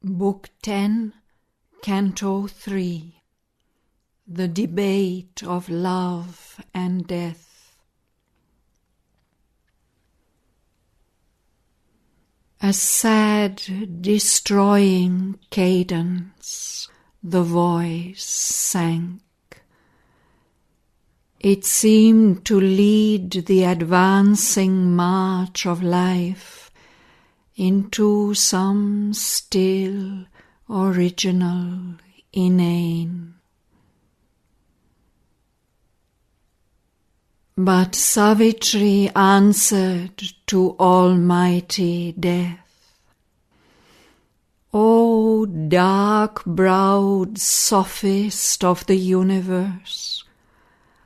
Book 10, Canto 3. The Debate of Love and Death. A sad, destroying cadence, the voice sank. It seemed to lead the advancing march of life into some still, original, inane. But Savitri answered to almighty death. O dark-browed sophist of the universe,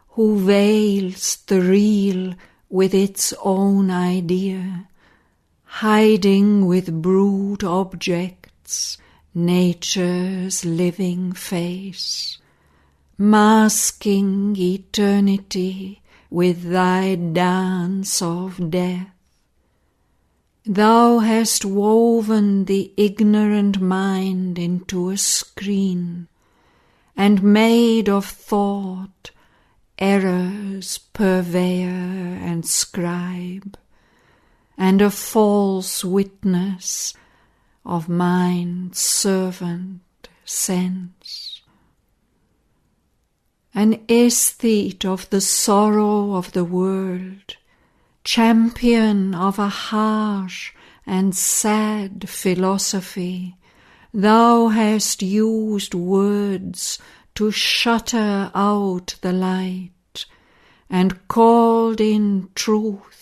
who veils the real with its own idea, hiding with brute objects nature's living face, masking eternity with thy dance of death. Thou hast woven the ignorant mind into a screen, and made of thought error's purveyor and scribe, and a false witness of mind's servant sense. An aesthete of the sorrow of the world, champion of a harsh and sad philosophy, thou hast used words to shutter out the light, and called in truth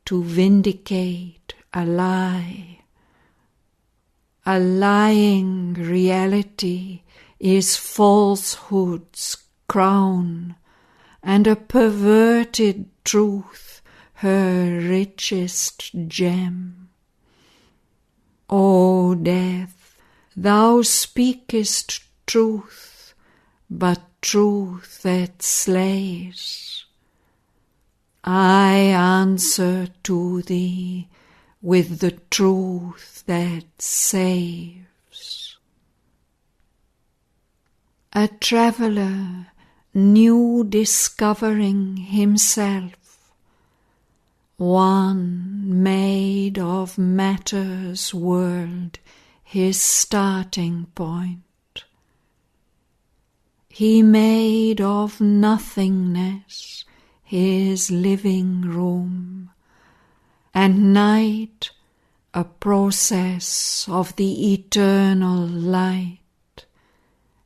to vindicate a lie. A lying reality is falsehood's crown, and a perverted truth her richest gem. O death, thou speakest truth, but truth that slays. I answer to thee with the truth that saves. A traveller new discovering himself, one made of matter's world his starting point. He made of nothingness his living room, and night a process of the eternal light,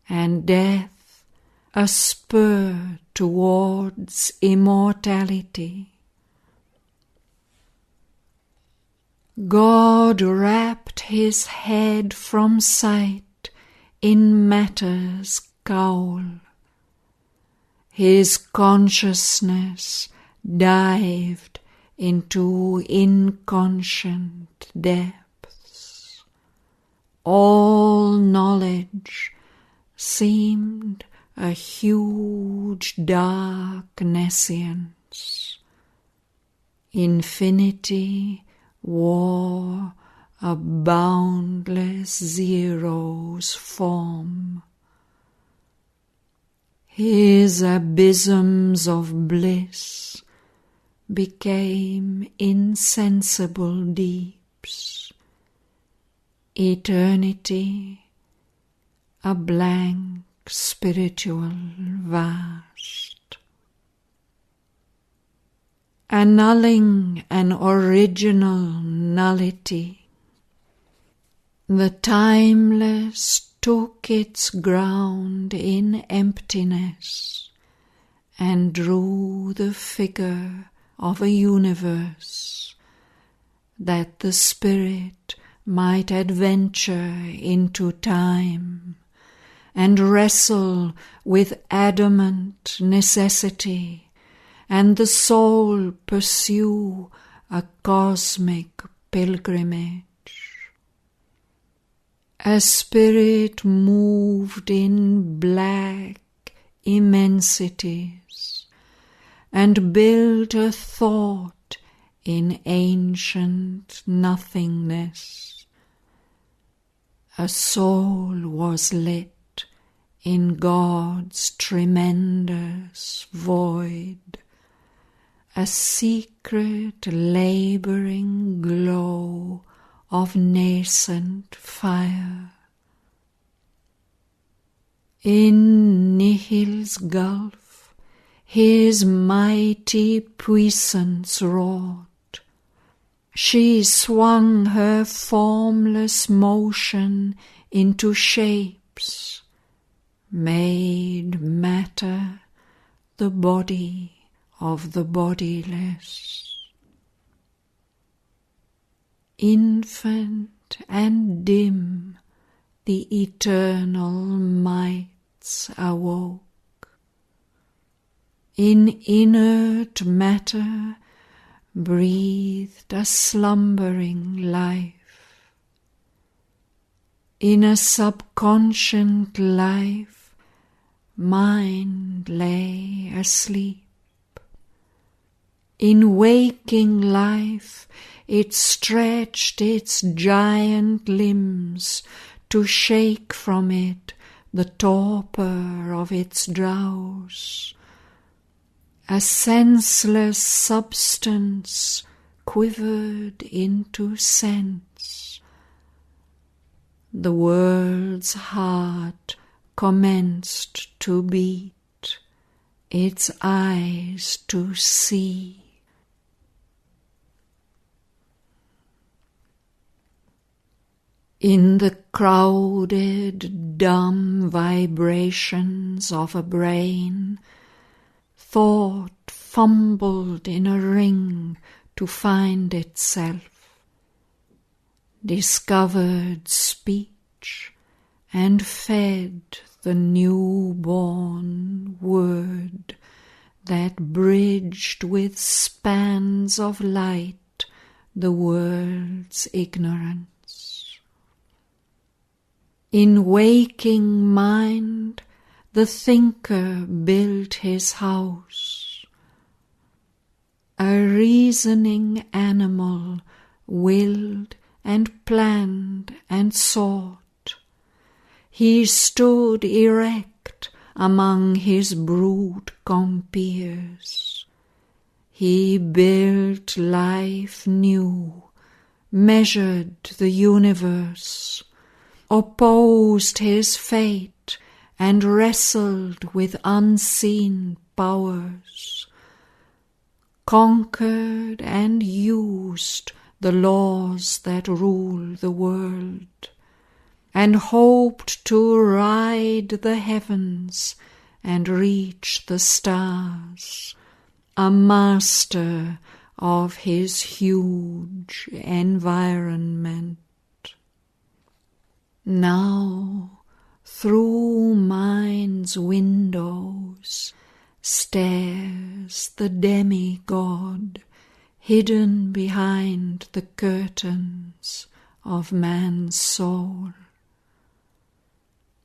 and death a spur towards immortality. God wrapped his head from sight in matter's cowl. His consciousness dived into inconscient depths. All knowledge seemed a huge dark nescience. Infinity wore a boundless zero's form. His abysms of bliss became insensible deeps. Eternity, a blank spiritual vast. Annulling an original nullity, the timeless took its ground in emptiness, and drew the figure of a universe, that the spirit might adventure into time, and wrestle with adamant necessity, and the soul pursue a cosmic pilgrimage. A spirit moved in black immensities, and built a thought in ancient nothingness, a soul was lit in God's tremendous void, a secret labouring glow of nascent fire. In nihil's gulf his mighty puissance wrought. She swung her formless motion into shapes, made matter the body of the bodiless. Infant and dim the eternal mights awoke. In inert matter breathed a slumbering life. In a subconscient life mind lay asleep. In waking life it stretched its giant limbs to shake from it the torpor of its drowse. A senseless substance quivered into sense. The world's heart commenced to beat, its eyes to see. In the crowded, dumb vibrations of a brain, thought fumbled in a ring to find itself, discovered speech, and fed the newborn word that bridged with spans of light the world's ignorance. In waking mind the thinker built his house. A reasoning animal willed and planned and sought. He stood erect among his brute compeers. He built life new, measured the universe, opposed his fate, and wrestled with unseen powers, conquered and used the laws that rule the world, and hoped to ride the heavens and reach the stars, a master of his huge environment. Now, through mind's windows stares the demigod, hidden behind the curtains of man's soul.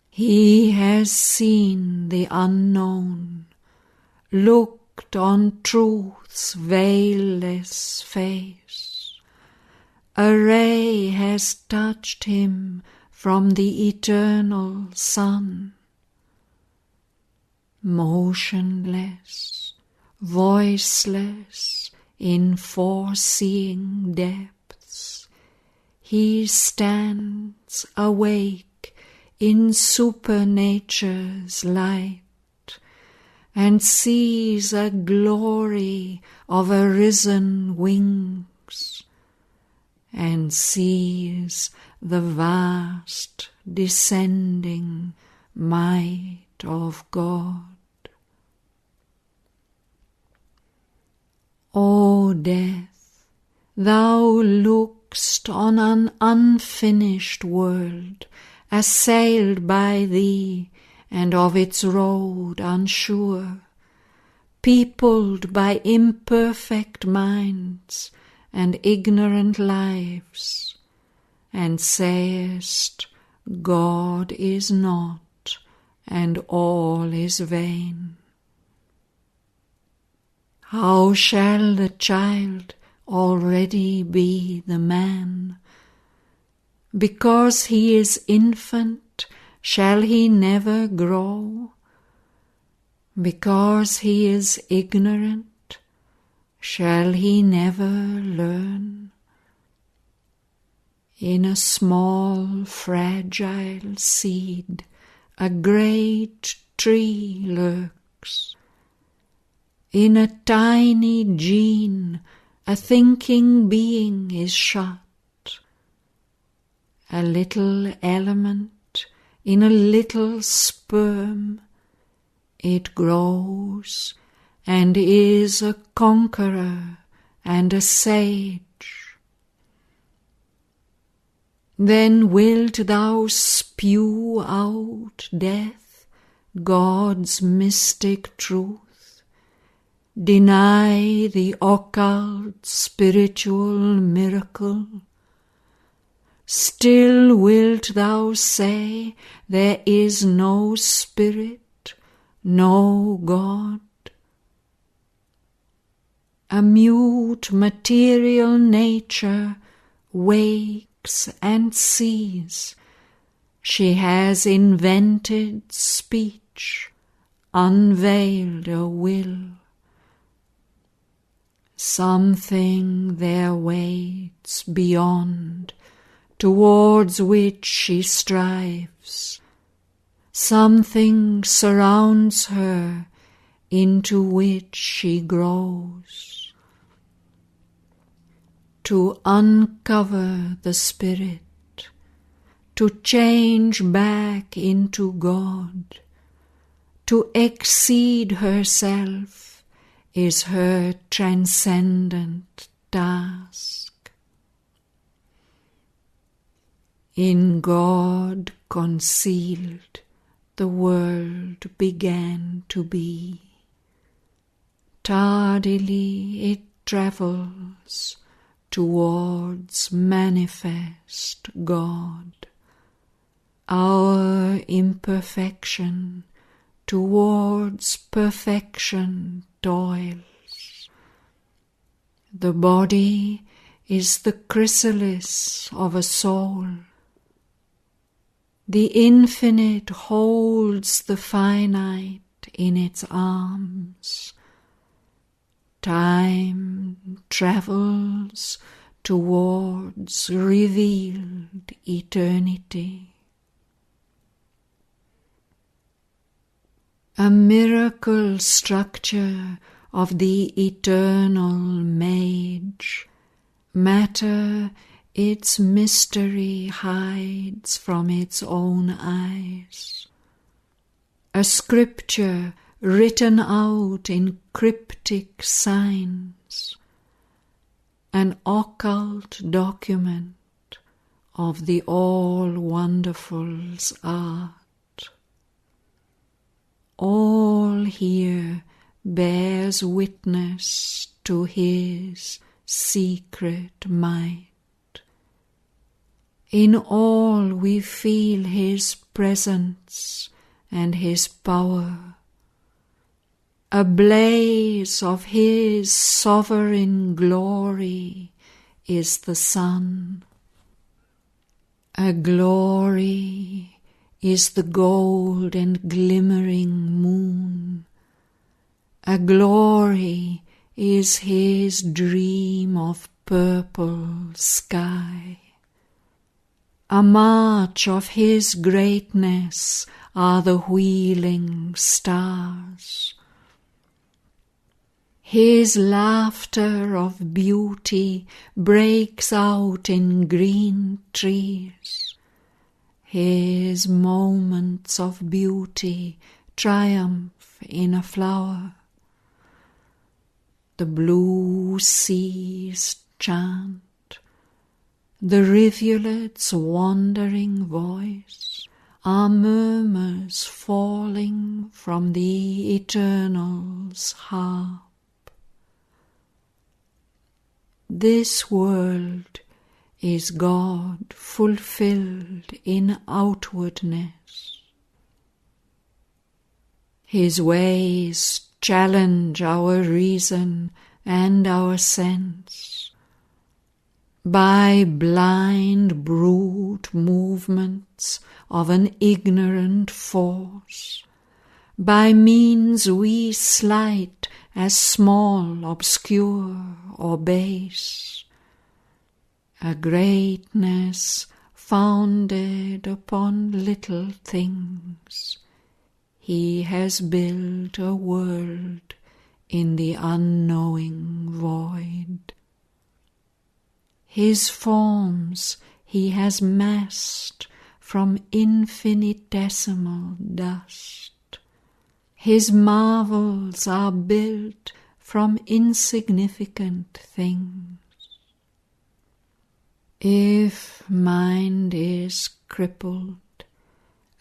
He has seen the unknown, looked on truth's veilless face. A ray has touched him from the eternal sun. Motionless, voiceless, in foreseeing depths, he stands awake in supernature's light, and sees a glory of arisen wings, and sees the vast descending might of God. O death, thou look'st on an unfinished world, assailed by thee and of its road unsure, peopled by imperfect minds and ignorant lives, and sayest, God is not, and all is vain. How shall the child already be the man? Because he is infant, shall he never grow? Because he is ignorant, shall he never learn? In a small, fragile seed, a great tree lurks. In a tiny gene, a thinking being is shut. A little element in a little sperm, it grows and is a conqueror and a sage. Then wilt thou spew out death, God's mystic truth, deny the occult spiritual miracle? Still wilt thou say there is no spirit, no God? A mute material nature wakes and sees. She has invented speech, unveiled a will. Something there waits beyond, towards which she strives. Something surrounds her, into which she grows. To uncover the spirit, to change back into God, to exceed herself is her transcendent task. In God concealed, the world began to be. Tardily it travels towards manifest God. Our imperfection towards perfection toils. The body is the chrysalis of a soul. The infinite holds the finite in its arms. Time travels towards revealed eternity. A miracle structure of the eternal Mage, matter its mystery hides from its own eyes. A scripture written out in cryptic signs, an occult document of the all-wonderful's art. All here bears witness to his secret might. In all we feel his presence and his power. A blaze of his sovereign glory is the sun. A glory is the gold and glimmering moon. A glory is his dream of purple sky. A march of his greatness are the wheeling stars. His laughter of beauty breaks out in green trees. His moments of beauty triumph in a flower. The blue seas chant, the rivulet's wandering voice are murmurs falling from the Eternal's harp. This world is God fulfilled in outwardness. His ways challenge our reason and our sense. by blind brute movements of an ignorant force, by means we slight as small, obscure, or base, a greatness founded upon little things. He has built a world in the unknowing void. His forms he has massed from infinitesimal dust. His marvels are built from insignificant things. If mind is crippled,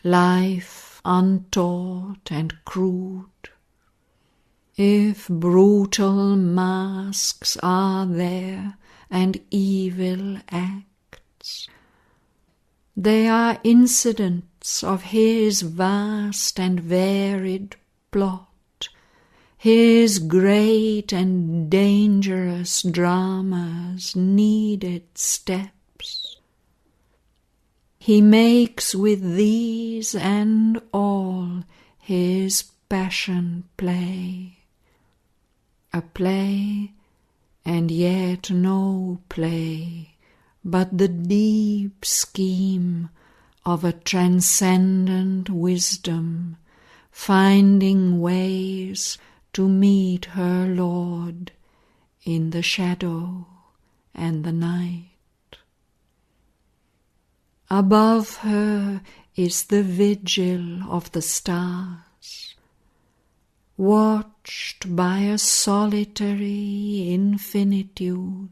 life untaught and crude, if brutal masks are there and evil acts, they are incidents of his vast and varied plot, his great and dangerous drama's needed steps. He makes with these and all his passion play, a play and yet no play, but the deep scheme of a transcendent wisdom, finding ways to meet her Lord in the shadow and the night. Above her is the vigil of the stars, watched by a solitary infinitude.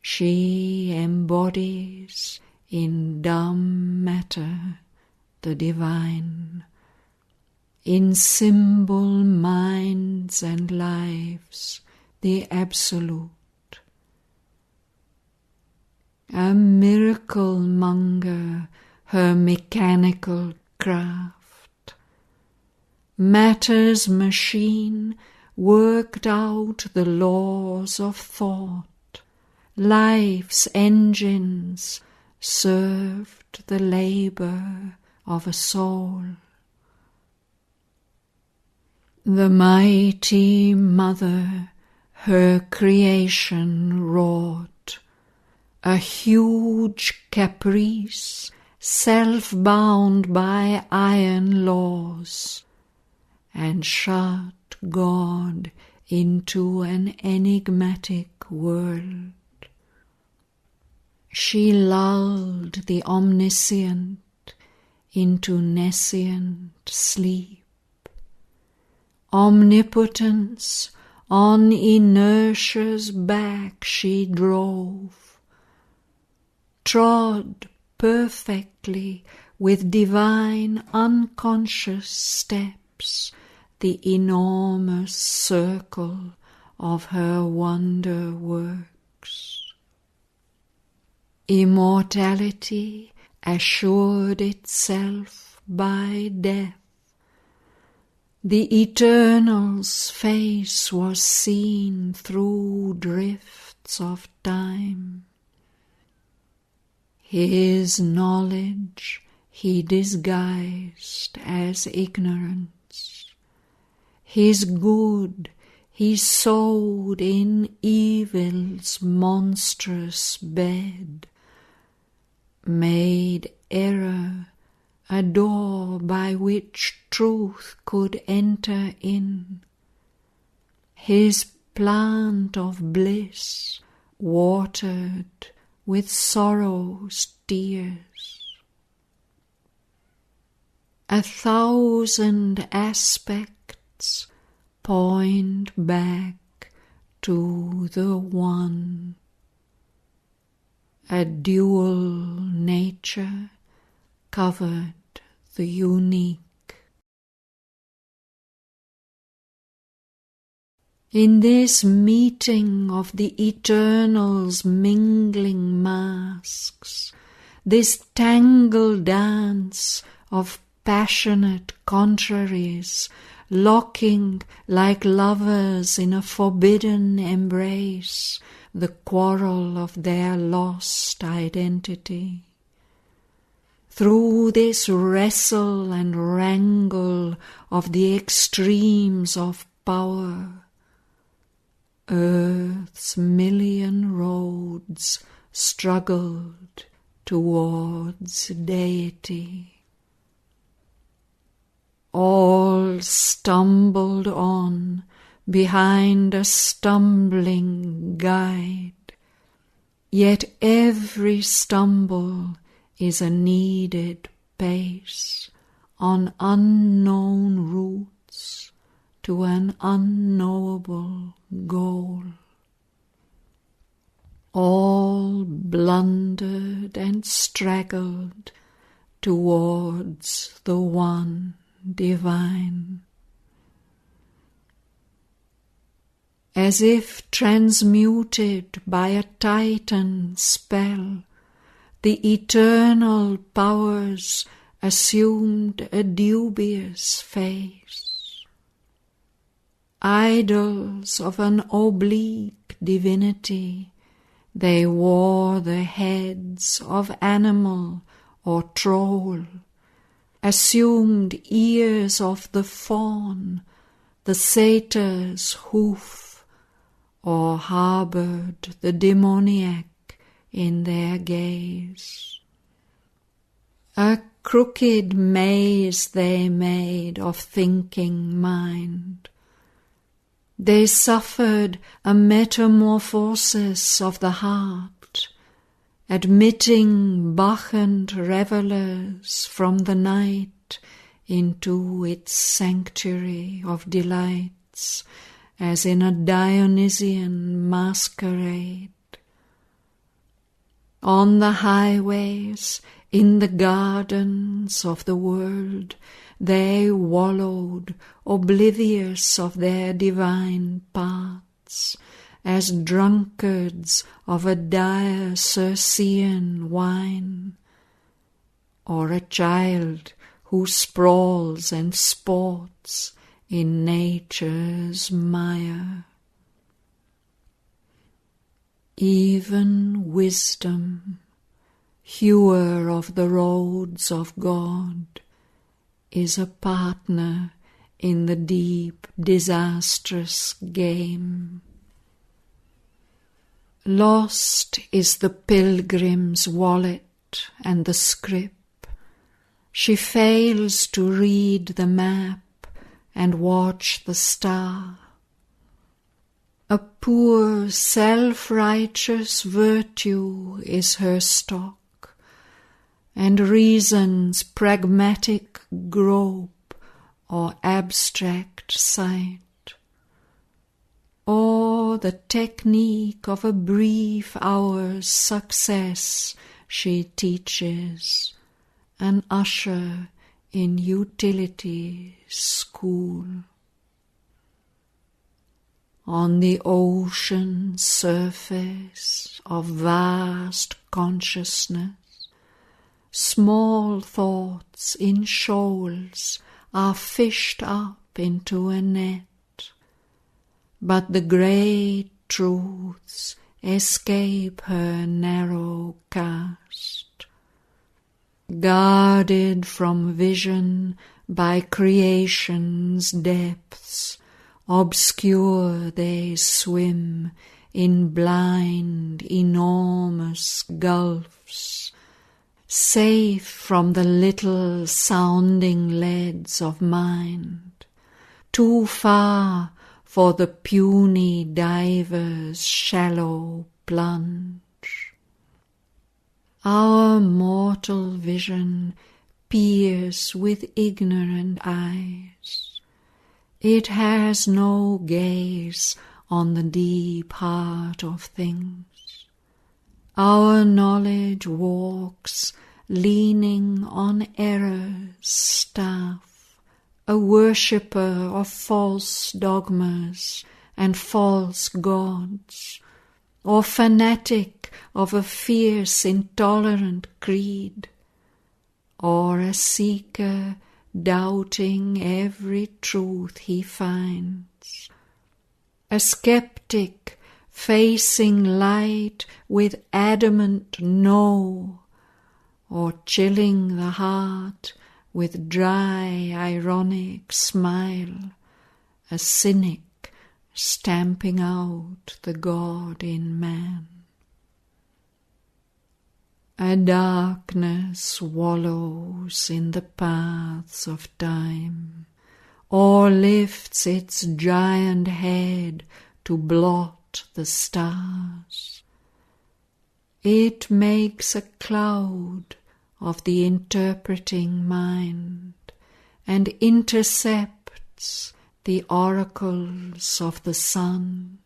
She embodies in dumb matter the divine, in symbol minds and lives the absolute. A miracle monger, her mechanical craft, matter's machine worked out the laws of thought, life's engines served the labour of a soul. The mighty mother her creation wrought, a huge caprice, self-bound by iron laws, and shut God into an enigmatic world. She lulled the omniscient into nescient sleep. Omnipotence on inertia's back she drove, trod perfectly with divine unconscious steps the enormous circle of her wonder works. Immortality assured itself by death. The Eternal's face was seen through drifts of time. His knowledge he disguised as ignorance. His good he sowed in evil's monstrous bed, made error a door by which truth could enter in. His plant of bliss watered with sorrow's tears. 1,000 aspects point back to the one. A dual nature covered the unique. In this meeting of the Eternal's mingling masks, this tangled dance of passionate contraries, locking like lovers in a forbidden embrace, the quarrel of their lost identity. Through this wrestle and wrangle of the extremes of power, Earth's million roads struggled towards deity. All stumbled on behind a stumbling guide, yet every stumble is a needed pace on unknown routes to an unknowable goal. All blundered and straggled towards the one divine. As if transmuted by a Titan spell, the eternal powers assumed a dubious face. Idols of an oblique divinity, they wore the heads of animal or troll, assumed ears of the fawn, the satyr's hoof, or harboured the demoniac in their gaze. A crooked maze they made of thinking mind. They suffered a metamorphosis of the heart, admitting Bacchant revellers from the night into its sanctuary of delights, as in a Dionysian masquerade. On the highways, in the gardens of the world, they wallowed, oblivious of their divine paths, as drunkards of a dire Circean wine, or a child who sprawls and sports in nature's mire. Even wisdom, hewer of the roads of God, is a partner in the deep, disastrous game. Lost is the pilgrim's wallet and the scrip. She fails to read the map and watch the star. A poor, self-righteous virtue is her stock, and reason's pragmatic grope or abstract sight, or the technique of a brief hour's success she teaches, an usher in utility's school. On the ocean surface of vast consciousness, small thoughts in shoals are fished up into a net, but the great truths escape her narrow cast. Guarded from vision by creation's depths, obscure they swim in blind, enormous gulfs, safe from the little sounding leads of mind, too far for the puny diver's shallow plunge. Our mortal vision peers with ignorant eyes. It has no gaze on the deep heart of things. Our knowledge walks leaning on error's staff, a worshipper of false dogmas and false gods, or fanatic of a fierce, intolerant creed, or a seeker doubting every truth he finds, a skeptic facing light with adamant no, or chilling the heart with dry, ironic smile, a cynic stamping out the God in man. A darkness wallows in the paths of time, or lifts its giant head to blot the stars. It makes a cloud of the interpreting mind, and intercepts the oracles of the sun.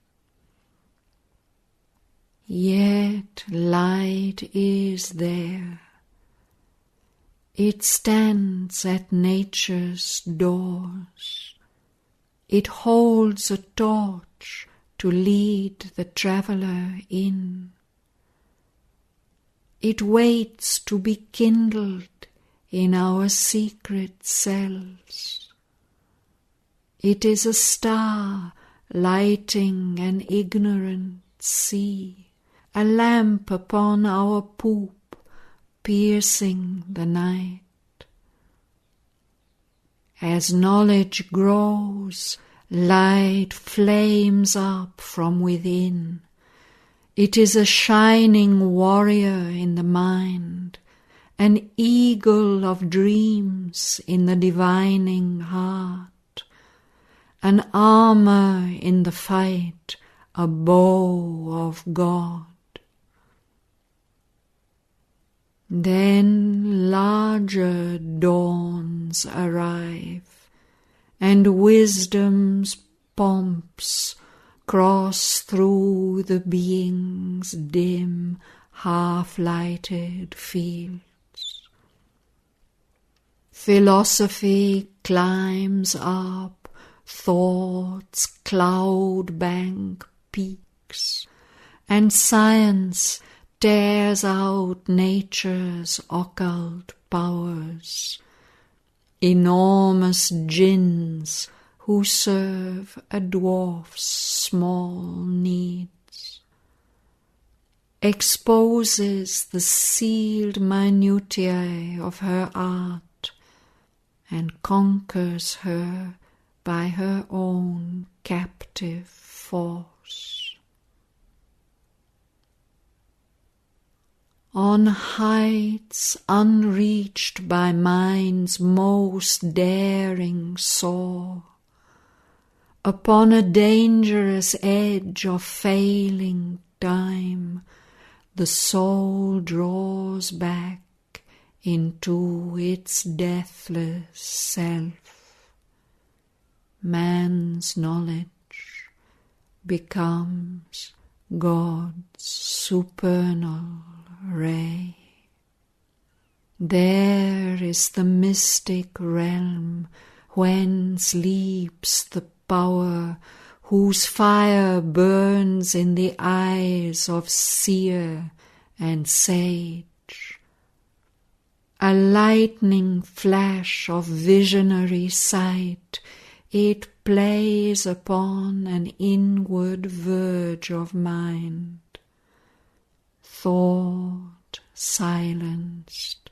Yet light is there. It stands at nature's doors. It holds a torch to lead the traveller in. It waits to be kindled in our secret cells. It is a star lighting an ignorant sea, a lamp upon our poop, piercing the night. As knowledge grows, light flames up from within. It is a shining warrior in the mind, an eagle of dreams in the divining heart, an armor in the fight, a bow of God. Then larger dawns arrive, and wisdom's pomps cross through the being's dim, half-lighted fields. Philosophy climbs up thought's cloud-bank peaks, and science tears out nature's occult powers, enormous jinns who serve a dwarf's small needs, exposes the sealed minutiae of her art, and conquers her by her own captive force. On heights unreached by minds most daring soar, upon a dangerous edge of failing time, the soul draws back into its deathless self. Man's knowledge becomes God's supernal ray. There is the mystic realm whence leaps the power whose fire burns in the eyes of seer and sage. A lightning flash of visionary sight, it plays upon an inward verge of mind. Thought, silenced,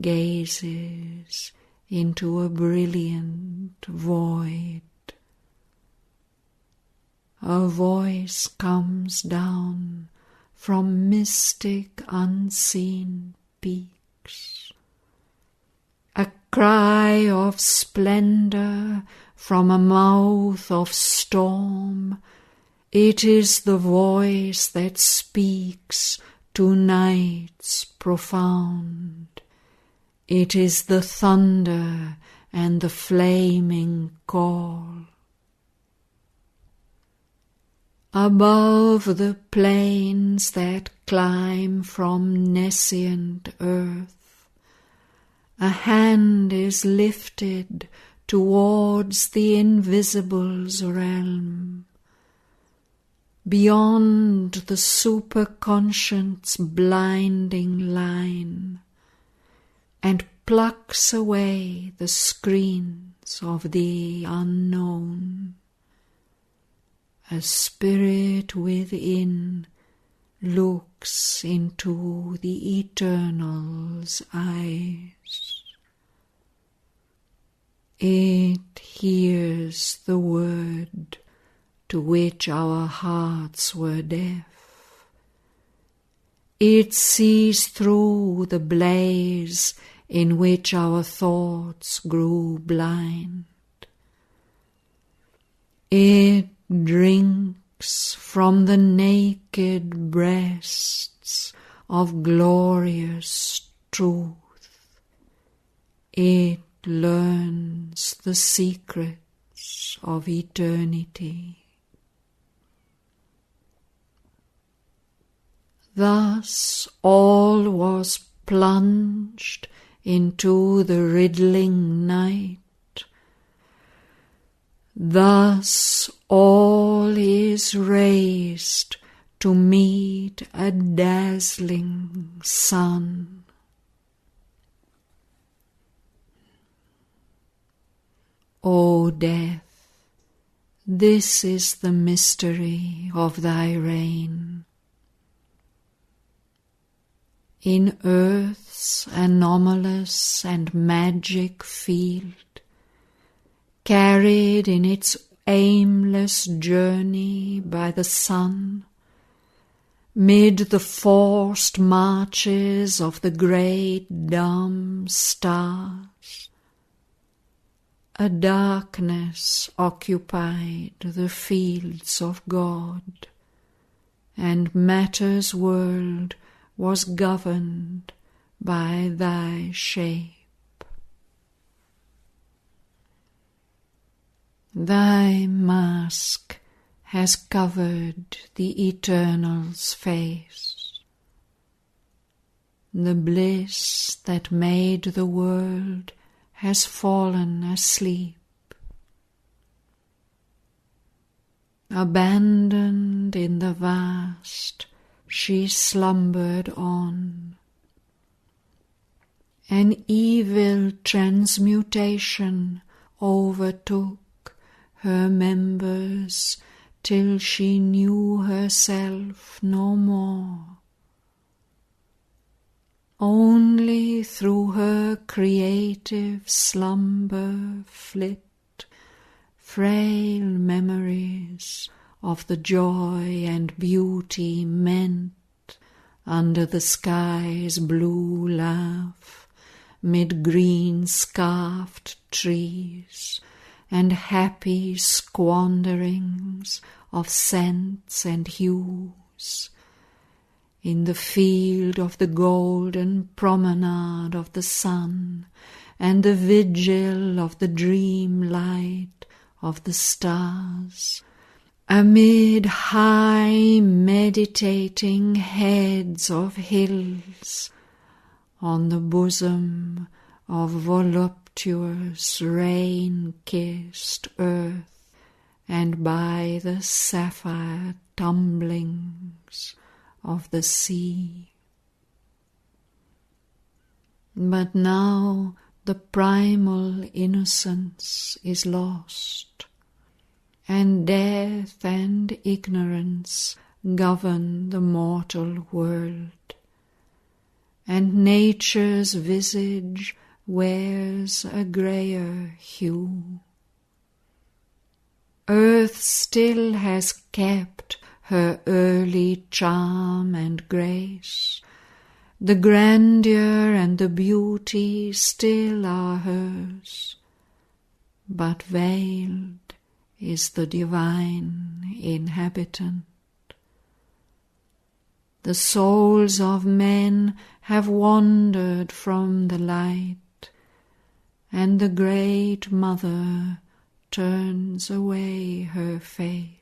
gazes into a brilliant void. A voice comes down from mystic unseen peaks. A cry of splendor from a mouth of storm. It is the voice that speaks to nights profound. It is the thunder and the flaming call. Above the plains that climb from nescient earth, a hand is lifted towards the invisible's realm. Beyond the superconscient's blinding line, and plucks away the screens of the unknown. a spirit within looks into the Eternal's eyes. It hears the word to which our hearts were deaf. It sees through the blaze in which our thoughts grew blind. It drinks from the naked breasts of glorious truth. It learns the secrets of eternity. Thus all was plunged into the riddling night. Thus all is raised to meet a dazzling sun. O death, this is the mystery of thy reign. In earth's anomalous and magic field, carried in its aimless journey by the sun, mid the forced marches of the great dumb stars, a darkness occupied the fields of God, and matter's world was governed by thy shape. Thy mask has covered the Eternal's face. The bliss that made the world has fallen asleep. Abandoned in the vast, she slumbered on. An evil transmutation overtook her members till she knew herself no more. Only through her creative slumber flit frail memories of the joy and beauty meant under the sky's blue laugh, mid green scarfed trees, and happy squanderings of scents and hues, in the field of the golden promenade of the sun, and the vigil of the dream light of the stars, amid high meditating heads of hills, on the bosom of voluptuous rain-kissed earth, and by the sapphire tumblings of the sea. But now the primal innocence is lost, and death and ignorance govern the mortal world, and nature's visage wears a greyer hue. Earth still has kept her early charm and grace. The grandeur and the beauty still are hers, but veiled is the divine inhabitant. The souls of men have wandered from the light, and the great Mother turns away her face.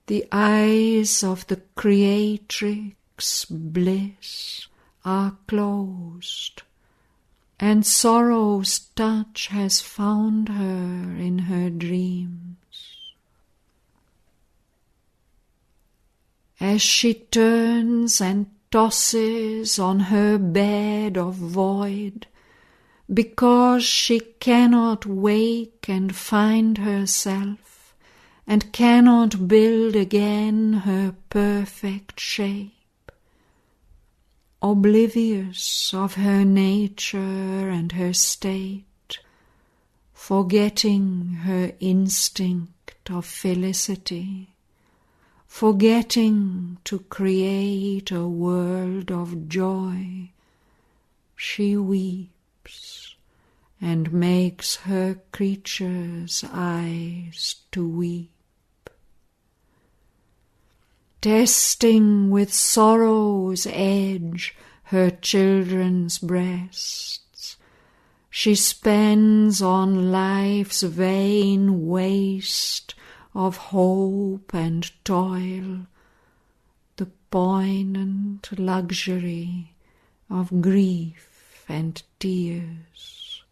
The eyes of the creatrix bliss are closed, and sorrow's touch has found her in her dreams. As she turns and tosses on her bed of void, because she cannot wake and find herself, and cannot build again her perfect shape. Oblivious of her nature and her state, forgetting her instinct of felicity, forgetting to create a world of joy, she weeps and makes her creatures' eyes to weep. Testing with sorrow's edge her children's breasts, she spends on life's vain waste of hope and toil the poignant luxury of grief and tears.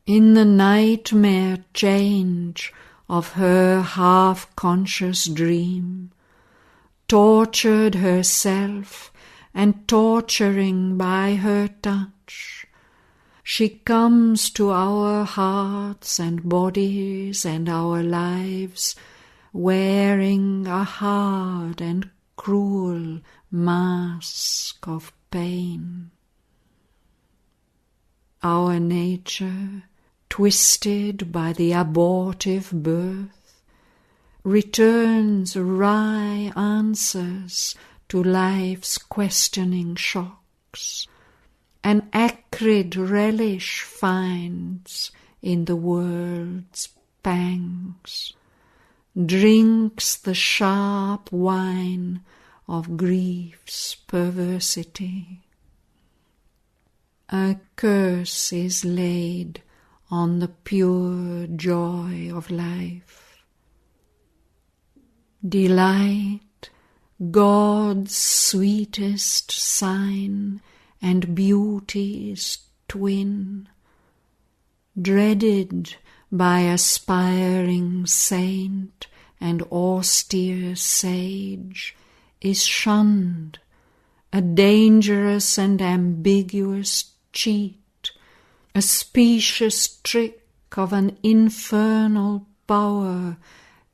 In the nightmare change of her half-conscious dream, tortured herself and torturing by her touch, she comes to our hearts and bodies and our lives wearing a hard and cruel mask of pain. Our nature, twisted by the abortive birth, returns wry answers to life's questioning shocks, an acrid relish finds in the world's pangs, drinks the sharp wine of grief's perversity. A curse is laid on the pure joy of life. Delight, God's sweetest sign and beauty's twin, dreaded by aspiring saint and austere sage, is shunned, a dangerous and ambiguous cheat, a specious trick of an infernal power.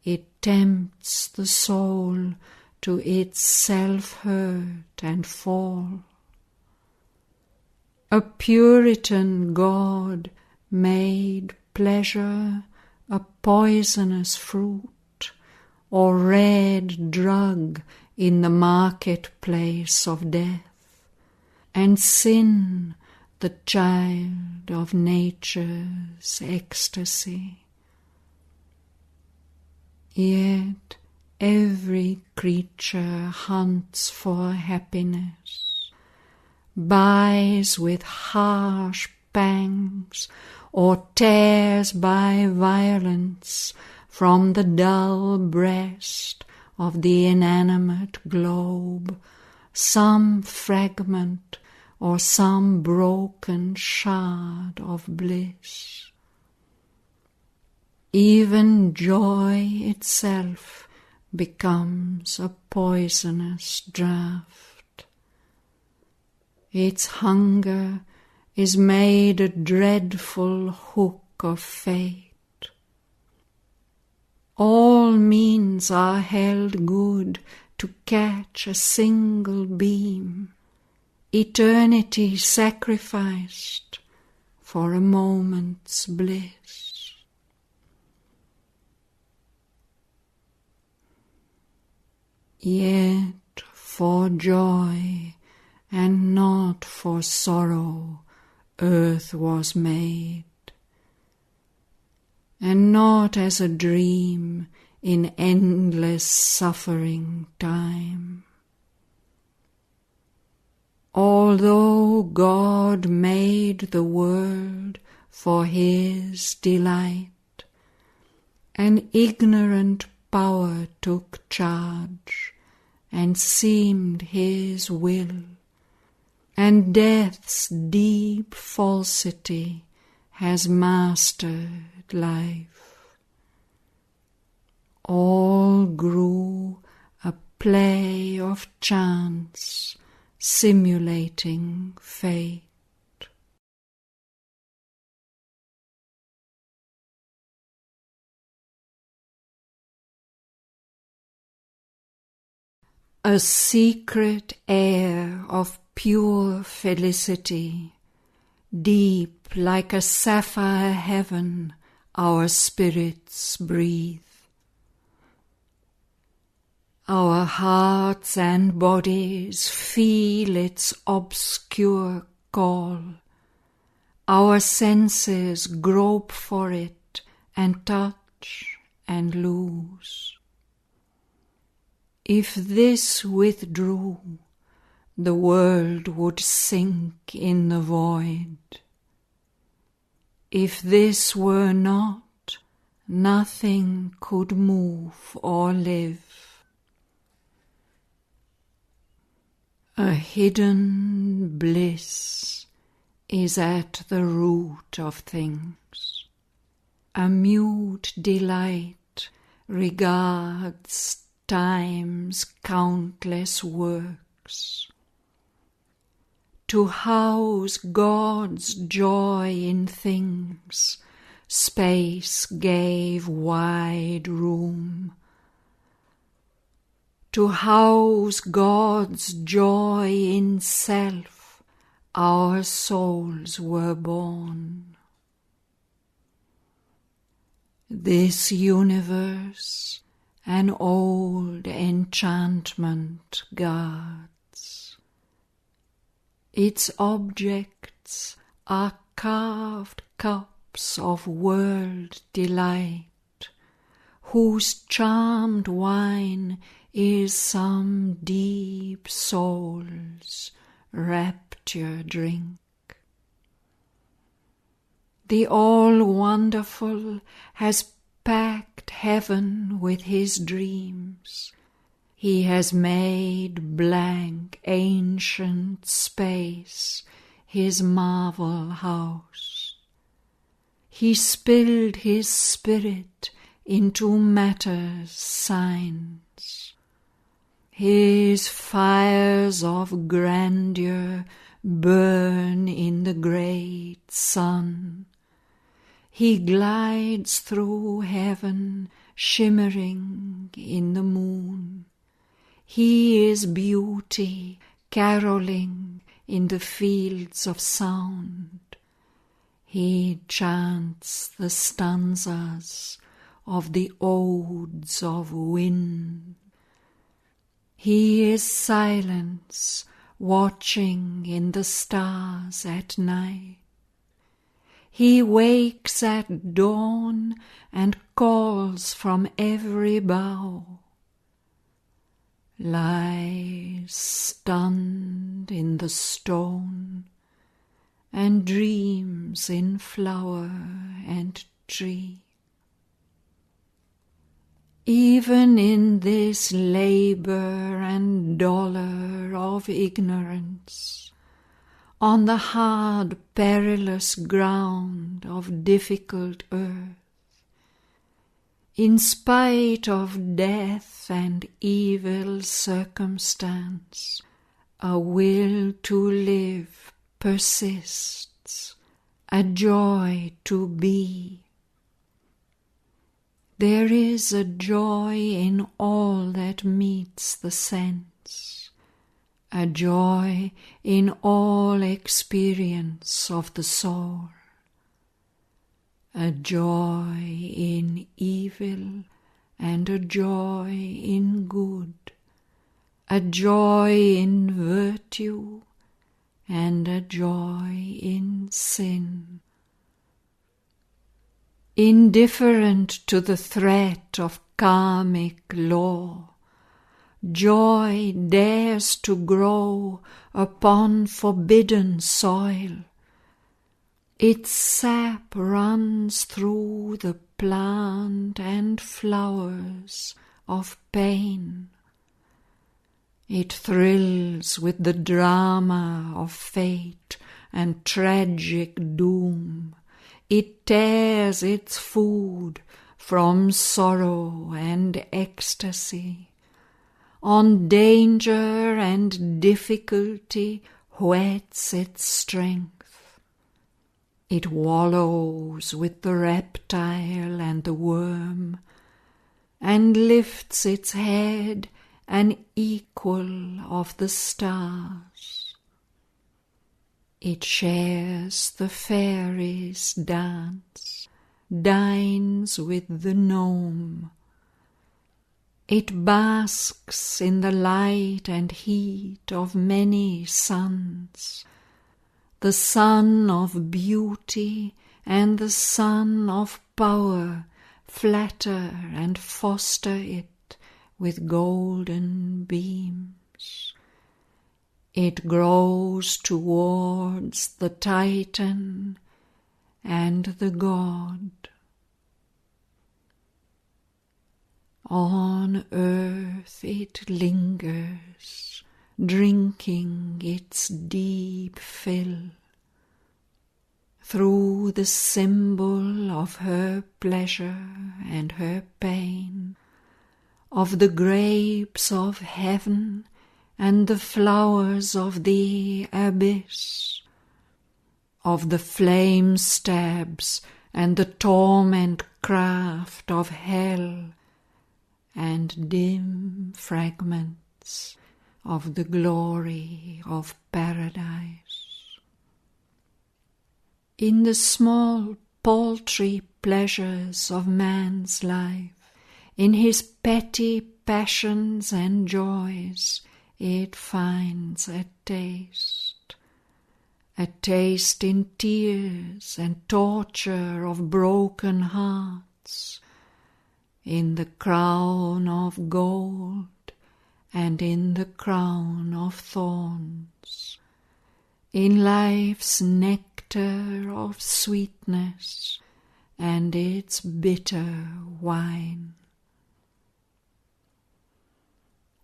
It tempts the soul to its self-hurt and fall. A Puritan God made pleasure a poisonous fruit, or red drug in the marketplace of death, and sin the child of nature's ecstasy. Yet every creature hunts for happiness, buys with harsh pangs, or tears by violence from the dull breast of the inanimate globe some fragment or some broken shard of bliss. Even joy itself becomes a poisonous draught. Its hunger is made a dreadful hook of fate. All means are held good to catch a single beam, eternity sacrificed for a moment's bliss. Yet for joy and not for sorrow earth was made, and not as a dream in endless suffering time. Although God made the world for his delight, an ignorant power took charge and seemed his will, and death's deep falsity has mastered life. All grew a play of chance, simulating fate. A secret air of pure felicity, deep like a sapphire heaven, our spirits breathe. Our hearts and bodies feel its obscure call. Our senses grope for it and touch and lose. If this withdrew, the world would sink in the void. If this were not, nothing could move or live. A hidden bliss is at the root of things. A mute delight regards time's countless works. To house God's joy in things, space gave wide room. To house God's joy in self, our souls were born. This universe an old enchantment guards. Its objects are carved cups of world delight, whose charmed wine is some deep soul's rapture drink. The All-Wonderful has packed heaven with his dreams. He has made blank ancient space his marvel house. He spilled his spirit into matter's signs. His fires of grandeur burn in the great sun. He glides through heaven, shimmering in the moon. He is beauty, caroling in the fields of sound. He chants the stanzas of the odes of wind. He is silence, watching in the stars at night. He wakes at dawn and calls from every bough, lies stunned in the stone, and dreams in flower and tree. Even in this labour and dolour of ignorance, on the hard, perilous ground of difficult earth, in spite of death and evil circumstance, a will to live persists, a joy to be. There is a joy in all that meets the sense, a joy in all experience of the soul, a joy in evil and a joy in good, a joy in virtue and a joy in sin. Indifferent to the threat of karmic law, joy dares to grow upon forbidden soil. Its sap runs through the plant and flowers of pain. It thrills with the drama of fate and tragic doom. It tears its food from sorrow and ecstasy. On danger and difficulty whets its strength. It wallows with the reptile and the worm, and lifts its head an equal of the stars. It shares the fairies' dance, dines with the gnome. It basks in the light and heat of many suns, the sun of beauty and the sun of power flatter and foster it with golden beams. It grows towards the Titan and the God. On earth it lingers, drinking its deep fill. Through the symbol of her pleasure and her pain, of the grapes of heaven and the flowers of the abyss, of the flame stabs and the torment craft of hell, and dim fragments of the glory of paradise. In the small paltry pleasures of man's life, in his petty passions and joys, it finds a taste in tears and torture of broken hearts, in the crown of gold and in the crown of thorns, in life's nectar of sweetness and its bitter wine.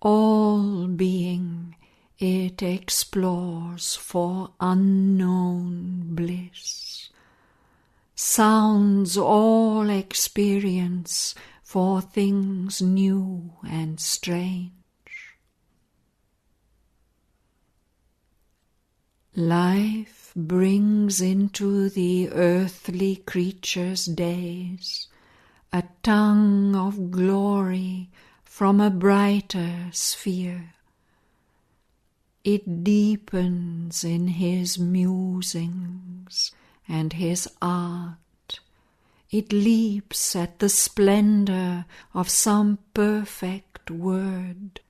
All being it explores for unknown bliss, sounds all experience for things new and strange. Life brings into the earthly creature's days a tongue of glory from a brighter sphere. It deepens in his musings and his art. It leaps at the splendor of some perfect word.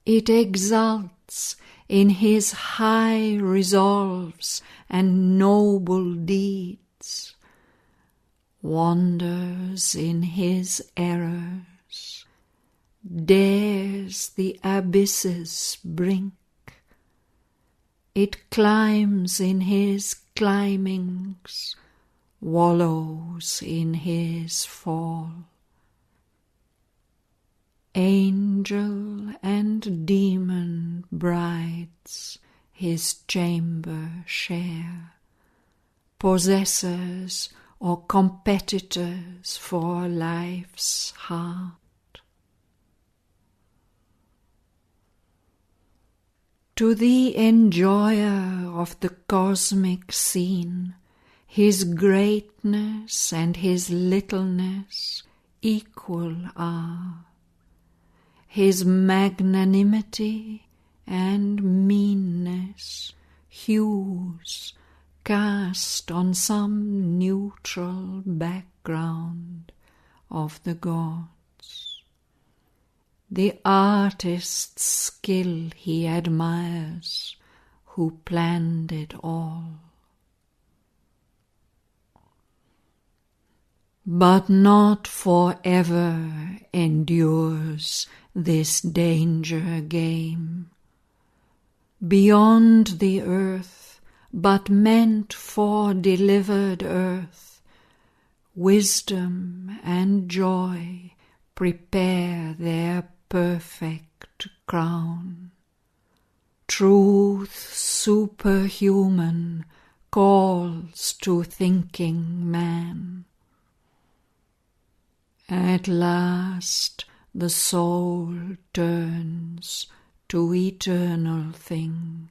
It exults in his high resolves and noble deeds, wanders in his errors, dares the abyss's brink. It climbs in his climbings, wallows in his fall. Angel and demon brides his chamber share, possessors or competitors for life's heart. To the enjoyer of the cosmic scene, his greatness and his littleness equal are. His magnanimity and meanness, hues cast on some neutral background of the gods. The artist's skill he admires, who planned it all. But not forever endures this danger game. Beyond the earth, but meant for delivered earth, wisdom and joy prepare their perfect crown. Truth superhuman calls to thinking man. At last the soul turns to eternal things.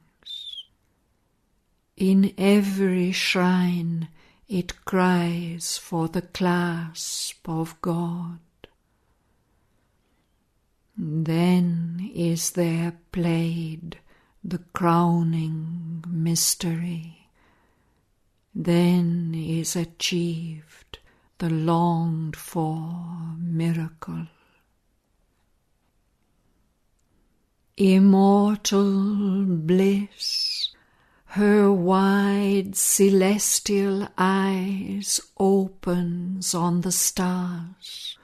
In every shrine it cries for the clasp of God. Then is there played the crowning mystery. Then is achieved the longed-for miracle. Immortal bliss, her wide celestial eyes opens on the stars.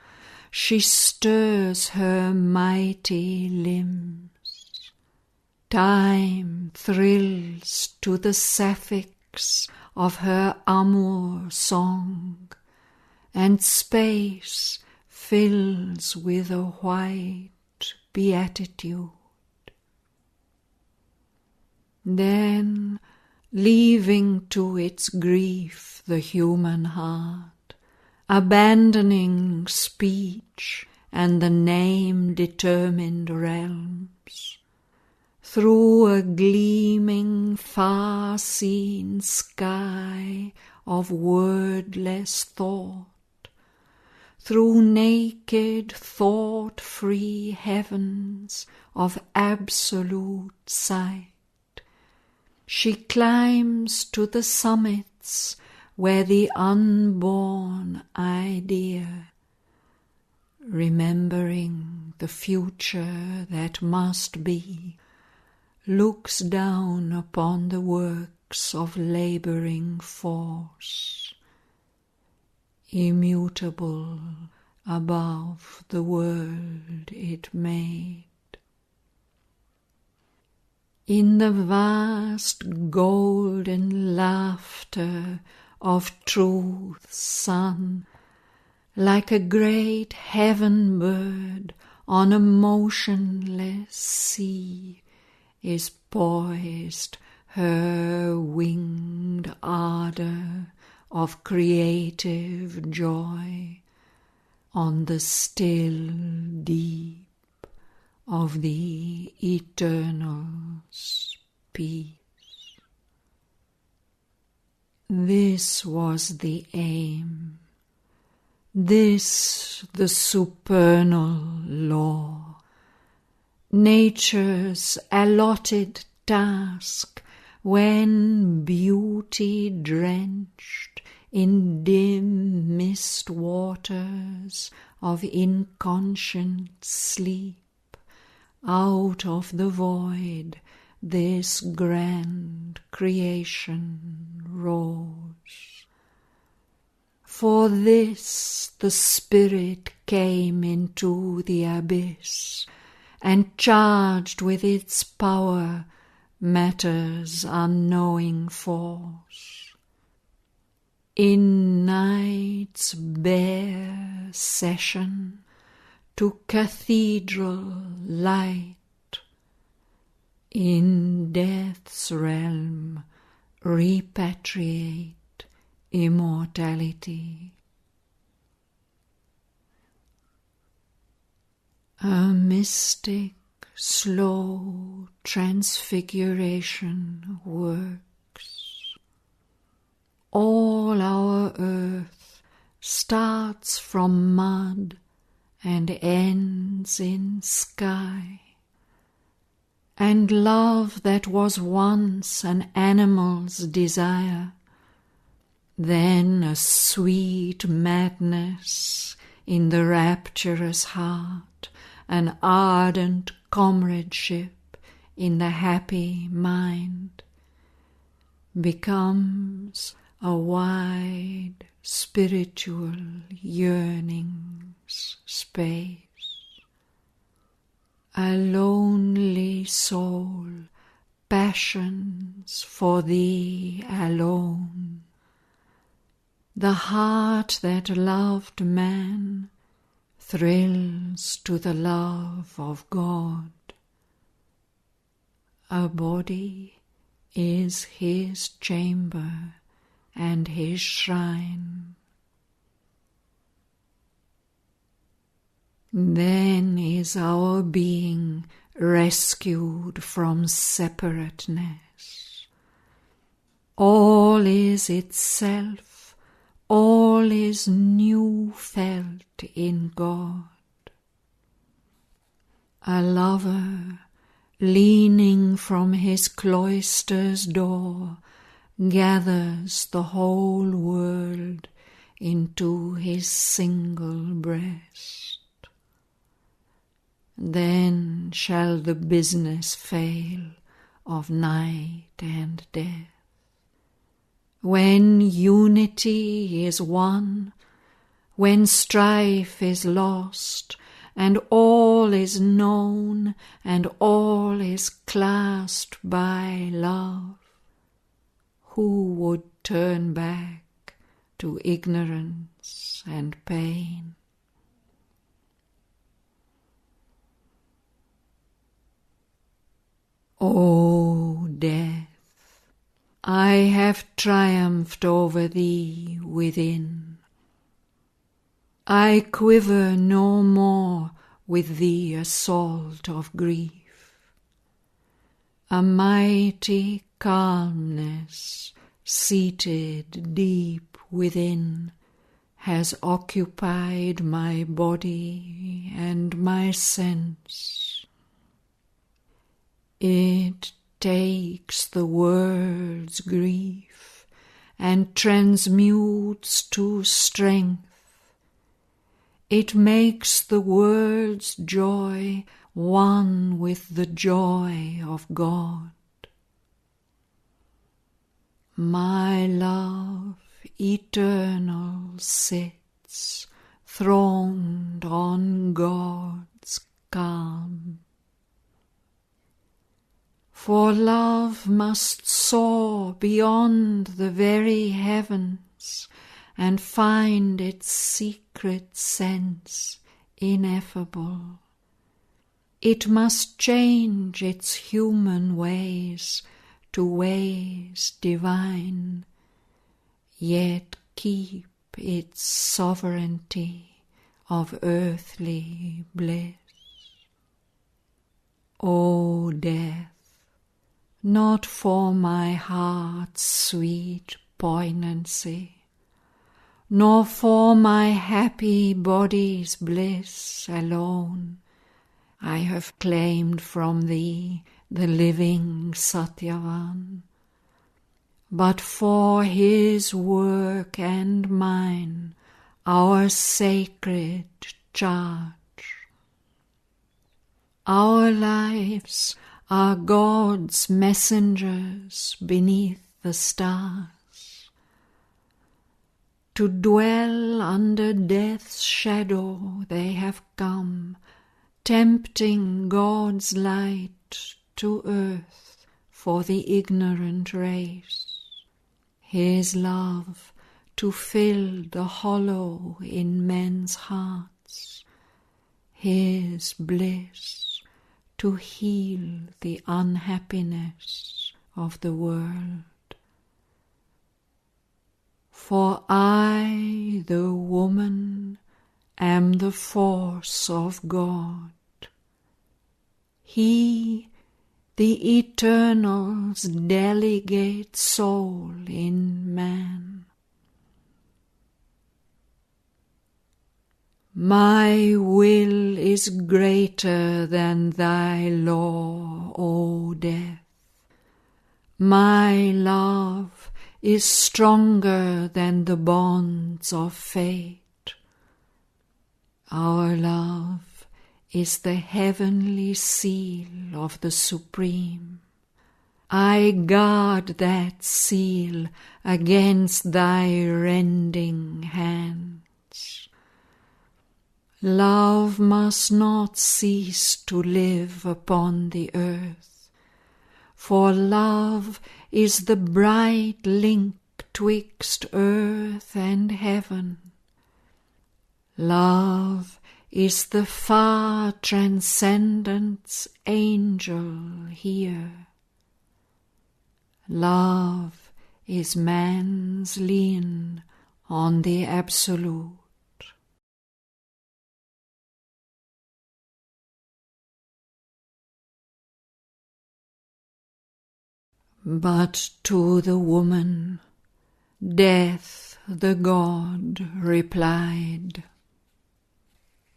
She stirs her mighty limbs. Time thrills to the sapphics of her amour song, and space fills with a white beatitude. Then, leaving to its grief the human heart, abandoning speech and the name-determined realms, through a gleaming, far-seen sky of wordless thought, through naked, thought-free heavens of absolute sight, she climbs to the summits where the unborn idea, remembering the future that must be, looks down upon the works of labouring force, immutable above the world it made. In the vast golden laughter of truth's sun, like a great heaven bird on a motionless sea, is poised her winged ardour of creative joy on the still deep of the Eternal's peace. This was the aim, this the supernal law, nature's allotted task when beauty drenched in dim mist waters of inconscient sleep, out of the void this grand creation rose. For this the Spirit came into the abyss, and charged with its power matter's unknowing force. In night's bare session to cathedral light, in death's realm repatriate immortality. A mystic, slow transfiguration works. All our earth starts from mud and ends in sky, and love that was once an animal's desire, then a sweet madness in the rapturous heart, an ardent comradeship in the happy mind, becomes a wide spiritual yearning's space. A lonely soul passions for thee alone. The heart that loved man thrills to the love of God. A body is his chamber and his shrine. Then is our being rescued from separateness. All is itself, all is new felt in God. A lover, leaning from his cloister's door, gathers the whole world into his single breast. Then shall the business fail of night and death. When unity is won, when strife is lost, and all is known, and all is clasped by love, who would turn back to ignorance and pain? O death, I have triumphed over thee within. I quiver no more with the assault of grief. A mighty calmness, seated deep within, has occupied my body and my sense. It takes the world's grief and transmutes to strength. It makes the world's joy one with the joy of God. My love eternal sits throned on God's calm. For love must soar beyond the very heavens and find its secret sense ineffable. It must change its human ways to ways divine, yet keep its sovereignty of earthly bliss. O death, not for my heart's sweet poignancy, nor for my happy body's bliss alone, I have claimed from thee the living Satyavan, but for his work and mine, our sacred charge. Our lives are God's messengers beneath the stars. To dwell under death's shadow they have come, tempting God's light to earth for the ignorant race. His love to fill the hollow in men's hearts, his bliss to heal the unhappiness of the world. For I, the woman, am the force of God. He, the Eternal's delegate soul in man. My will is greater than thy law, O death. My love is stronger than the bonds of fate. Our love is the heavenly seal of the Supreme. I guard that seal against thy rending hands. Love must not cease to live upon the earth, for love is the bright link twixt earth and heaven. Love is the far transcendence angel here. Love is man's lien on the Absolute. But to the woman, Death the God replied,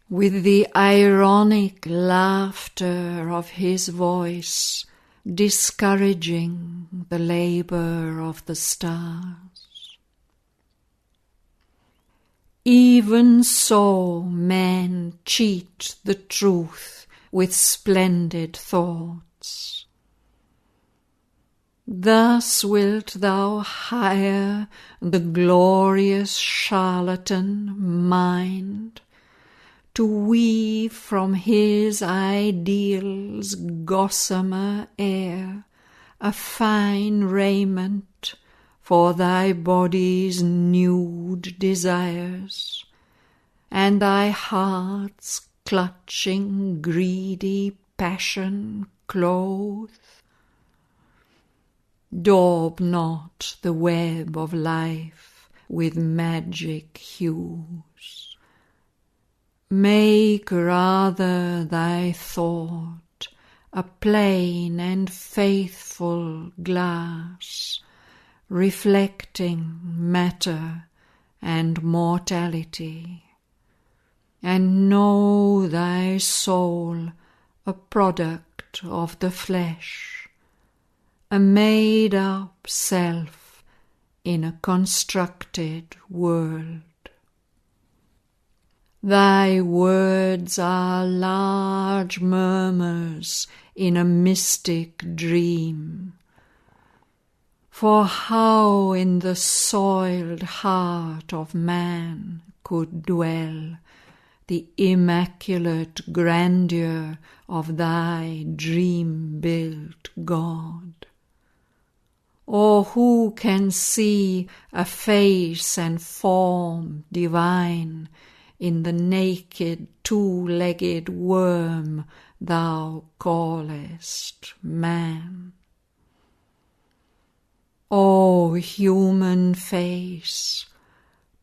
with the ironic laughter of his voice discouraging the labour of the stars. Even so men cheat the truth with splendid thoughts. Thus wilt thou hire the glorious charlatan mind to weave from his ideal's gossamer air a fine raiment for thy body's nude desires, and thy heart's clutching greedy passion clothe. Daub not the web of life with magic hues. Make rather thy thought a plain and faithful glass, reflecting matter and mortality, and know thy soul a product of the flesh, a made-up self in a constructed world. Thy words are large murmurs in a mystic dream. For how in the soiled heart of man could dwell the immaculate grandeur of thy dream-built God? Or who can see a face and form divine in the naked two-legged worm thou callest man? O human face,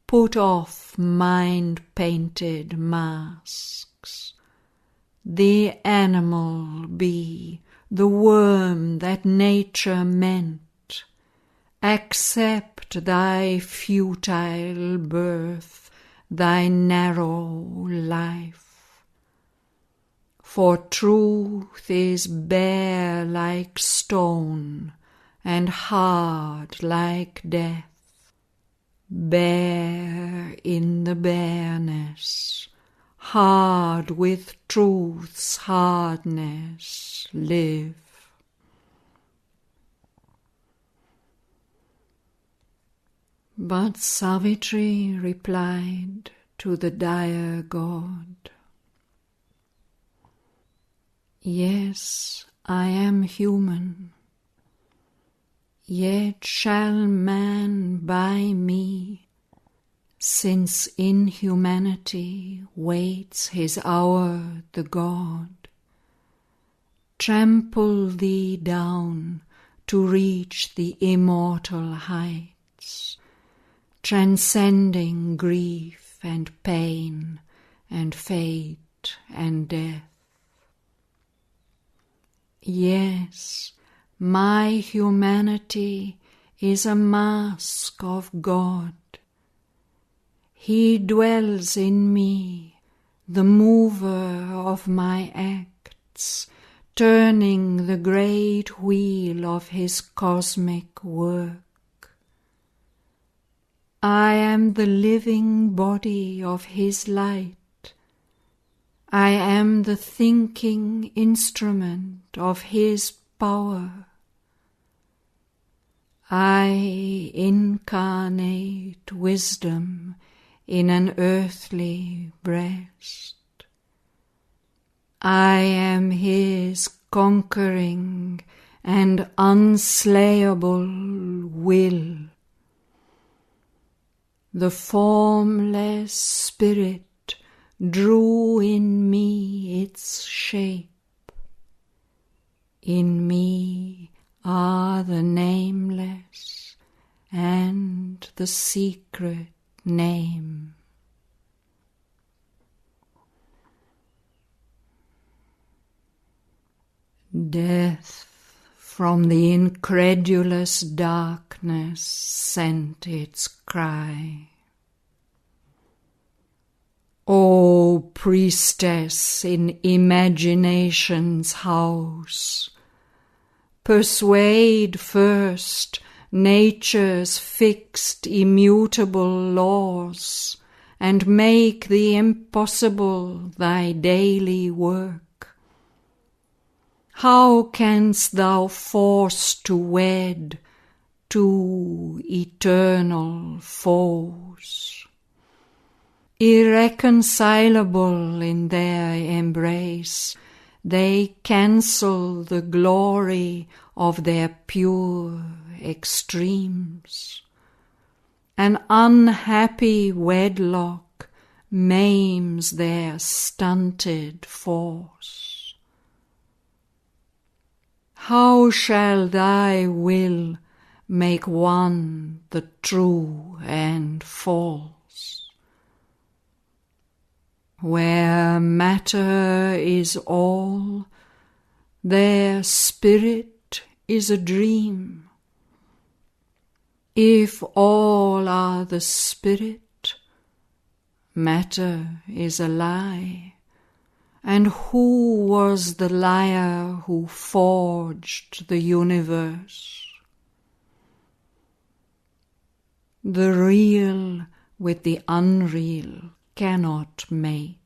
put off mind-painted masks. The animal be, the worm that nature meant. Accept thy futile birth, thy narrow life. For truth is bare like stone, and hard like death. Bare in the bareness, hard with truth's hardness, live. But Savitri replied to the dire god, Yes, I am human, yet shall man by me, since in humanity waits his hour the god, trample thee down to reach the immortal heights, transcending grief and pain and fate and death. Yes, my humanity is a mask of God. He dwells in me, the mover of my acts, turning the great wheel of his cosmic work. I am the living body of his light. I am the thinking instrument of his power. I incarnate wisdom in an earthly breast. I am his conquering and unslayable will. The formless spirit drew in me its shape. In me are the nameless and the secret name. Death from the incredulous darkness sent its cry. O priestess in imagination's house, persuade first nature's fixed immutable laws, and make the impossible thy daily work. How canst thou force to wed two eternal foes? Irreconcilable in their embrace, they cancel the glory of their pure extremes. An unhappy wedlock maims their stunted force. How shall thy will make one the true and false? Where matter is all, their spirit is a dream. If all are the spirit, matter is a lie. And who was the liar who forged the universe? The real with the unreal cannot mate.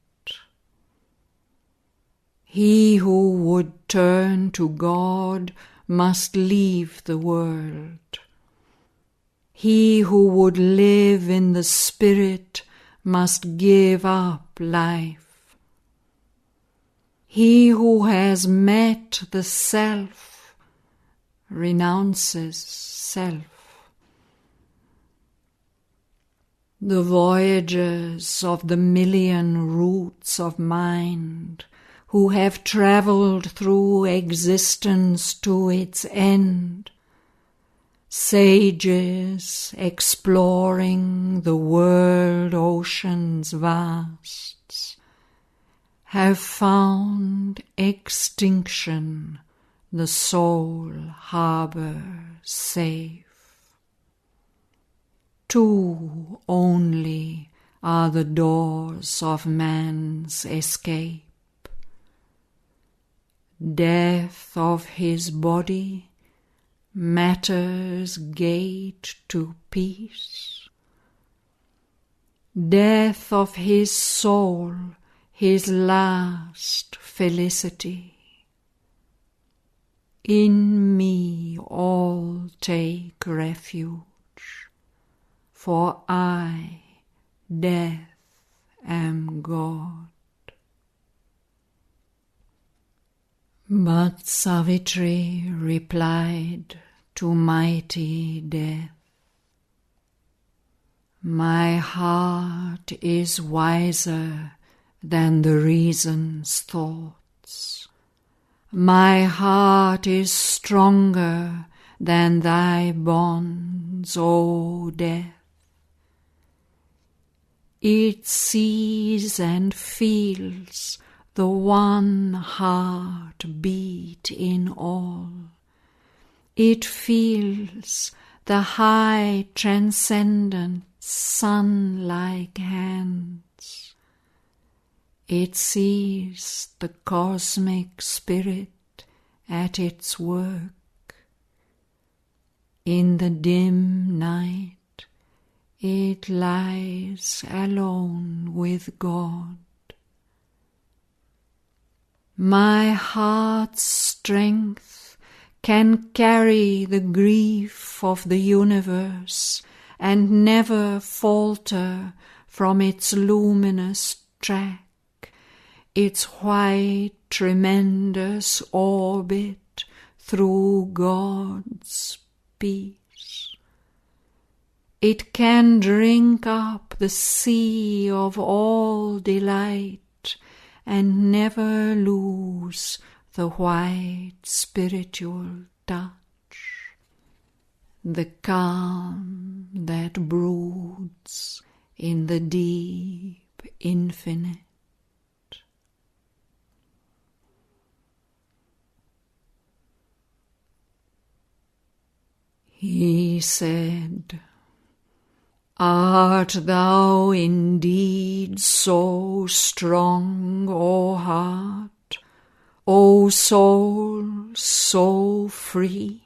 He who would turn to God must leave the world. He who would live in the Spirit must give up life. He who has met the self renounces self. The voyagers of the million routes of mind, who have travelled through existence to its end, sages exploring the world ocean's vasts, have found extinction the sole harbour safe. Two only are the doors of man's escape: death of his body, matter's gate to peace; death of his soul, his last felicity. In me all take refuge, for I, death, am God. But Savitri replied to mighty death, my heart is wiser than the reason's thoughts. My heart is stronger than thy bonds, O death. It sees and feels the one heart beat in all. It feels the high transcendent sun-like hands. It sees the cosmic spirit at its work. In the dim night it lies alone with God. My heart's strength can carry the grief of the universe and never falter from its luminous track, its white tremendous orbit through God's peace. It can drink up the sea of all delight and never lose the white spiritual touch, the calm that broods in the deep infinite. He said, Art thou indeed so strong, O heart, O soul so free?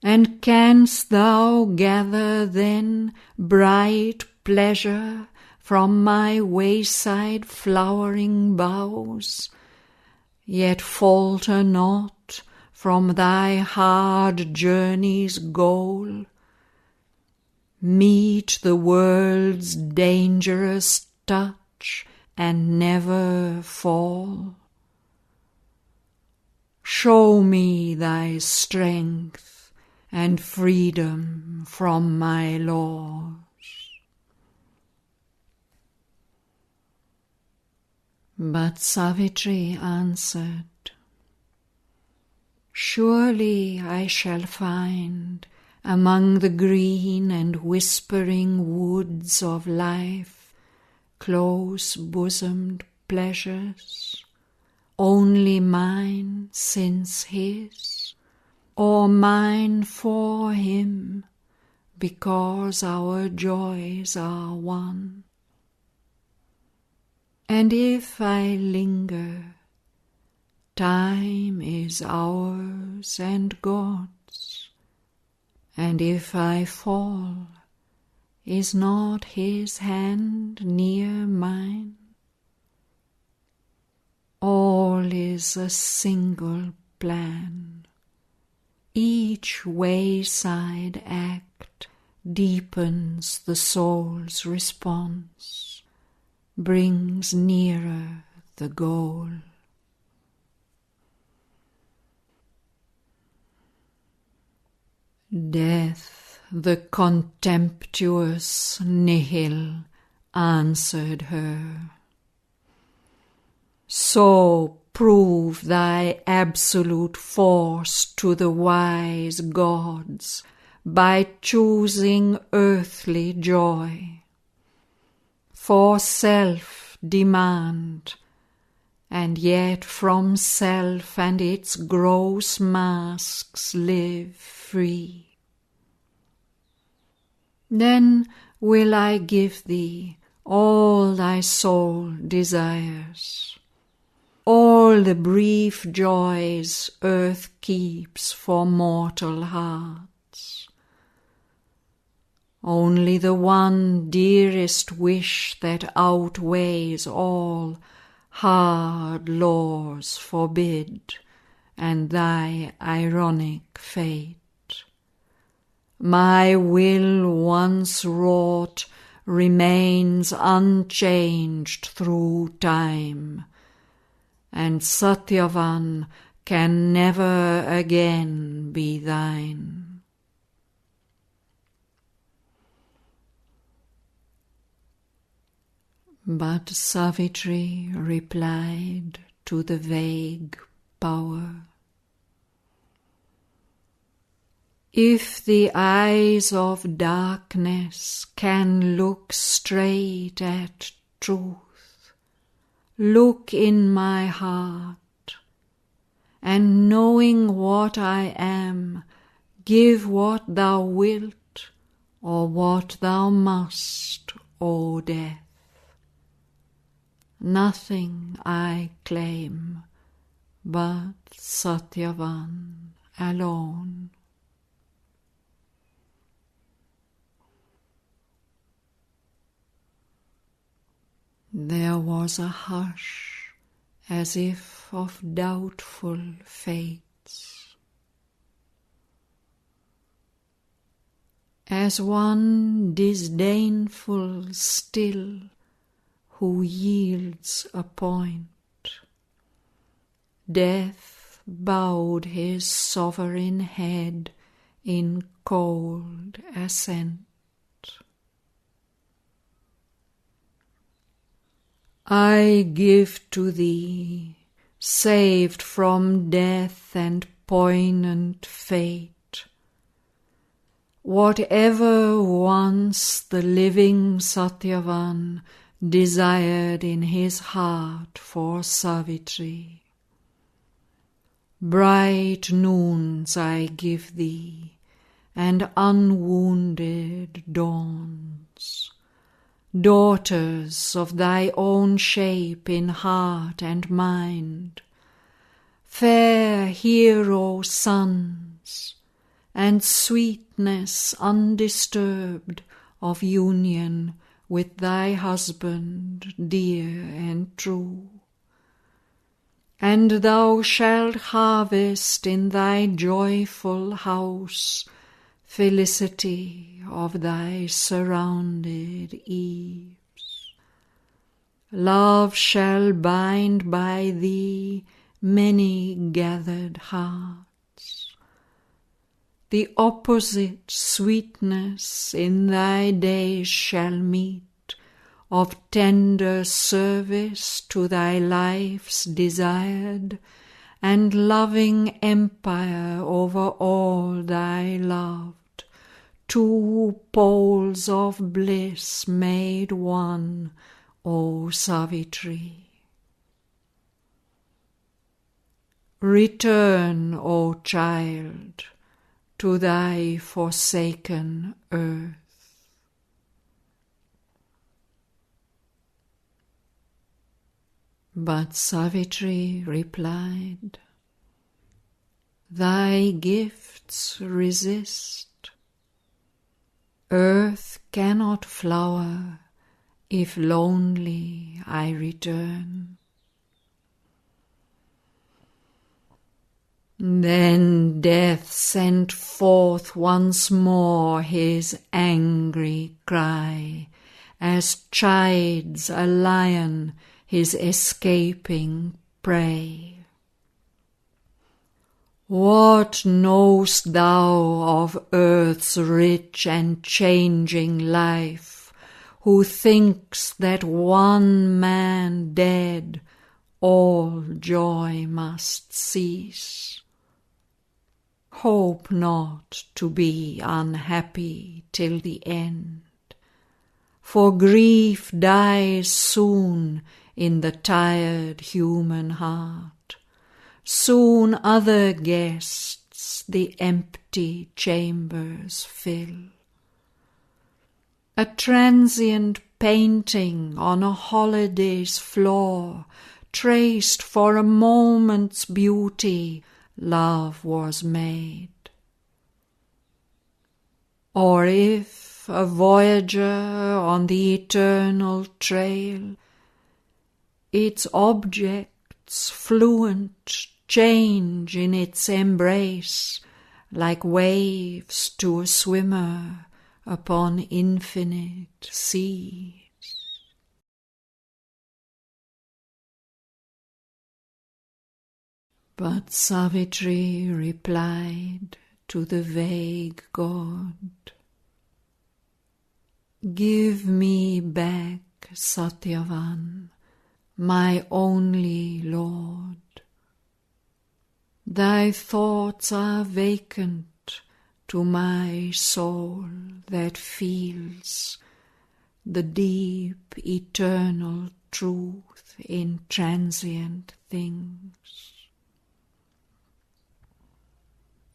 And canst thou gather then bright pleasure from my wayside flowering boughs, yet falter not from thy hard journey's goal? Meet the world's dangerous touch and never fall? Show me thy strength and freedom from my laws. But Savitri answered, Surely I shall find among the green and whispering woods of life close-bosomed pleasures, only mine since his, or mine for him, because our joys are one. And if I linger, time is ours and God's. And if I fall, is not his hand near mine? All is a single plan. Each wayside act deepens the soul's response, brings nearer the goal. Death, the contemptuous nihil, answered her. So prove thy absolute force to the wise gods by choosing earthly joy. For self demand, and yet from self and its gross masks live free. Then will I give thee all thy soul desires, all the brief joys earth keeps for mortal hearts. Only the one dearest wish that outweighs all hard laws forbid, and thy ironic fate. My will once wrought remains unchanged through time, and Satyavan can never again be thine. But Savitri replied to the vague power, If the eyes of darkness can look straight at truth, look in my heart, and knowing what I am, give what thou wilt, or what thou must, O death. Nothing I claim but Satyavan alone. There was a hush as if of doubtful fates, as one disdainful still who yields a point. Death bowed his sovereign head in cold assent. I give to thee, saved from death and poignant fate, whatever once the living Satyavan desired in his heart for Savitri. Bright noons I give thee, and unwounded dawns, daughters of thy own shape in heart and mind, fair hero sons, and sweetness undisturbed of union with thy husband dear and true. And thou shalt harvest in thy joyful house felicity of thy surrounded eaves. Love shall bind by thee many gathered hearts. The opposite sweetness in thy days shall meet, of tender service to thy life's desired, and loving empire over all thy loved, two poles of bliss made one, O Savitri. Return, O child, to thy forsaken earth. But Savitri replied, Thy gifts resist. Earth cannot flower if lonely I return. Then Death sent forth once more his angry cry, as chides a lion his escaping prey. What know'st thou of earth's rich and changing life, who thinks that one man dead, all joy must cease? Hope not to be unhappy till the end, for grief dies soon in the tired human heart. Soon other guests the empty chambers fill. A transient painting on a holiday's floor traced for a moment's beauty love was made. Or if a voyager on the eternal trail, its objects fluent change in its embrace, like waves to a swimmer upon infinite seas. But Savitri replied to the vague god, Give me back Satyavan, my only lord. Thy thoughts are vacant to my soul that feels the deep eternal truth in transient things.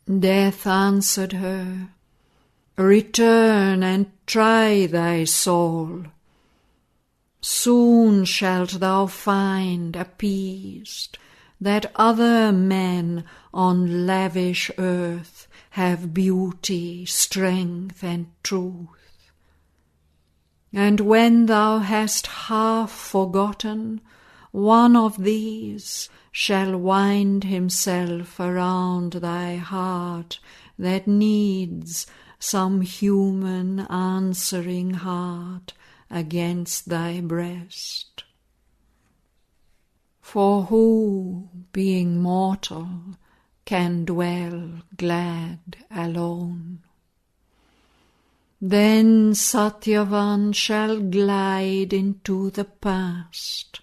Death answered her, Return and try thy soul. Soon shalt thou find appeased that other men on lavish earth have beauty, strength, and truth. And when thou hast half forgotten, one of these shall wind himself around thy heart that needs some human answering heart against thy breast. For who, being mortal, can dwell glad alone? Then Satyavan shall glide into the past,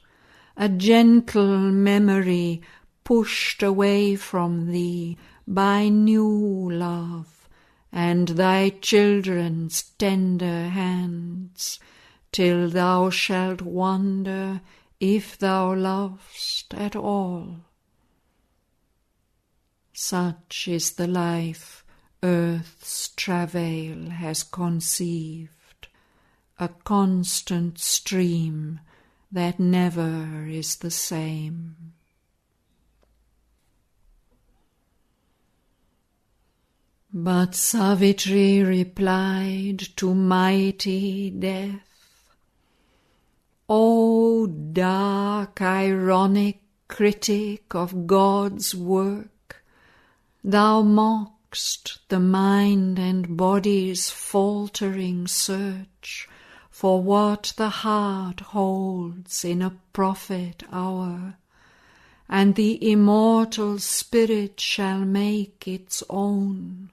a gentle memory pushed away from thee by new love and thy children's tender hands, till thou shalt wonder if thou lovest at all. Such is the life earth's travail has conceived, a constant stream that never is the same. But Savitri replied to mighty death, O dark, ironic critic of God's work, thou mock'st the mind and body's faltering search for what the heart holds in a prophet hour, and the immortal spirit shall make its own.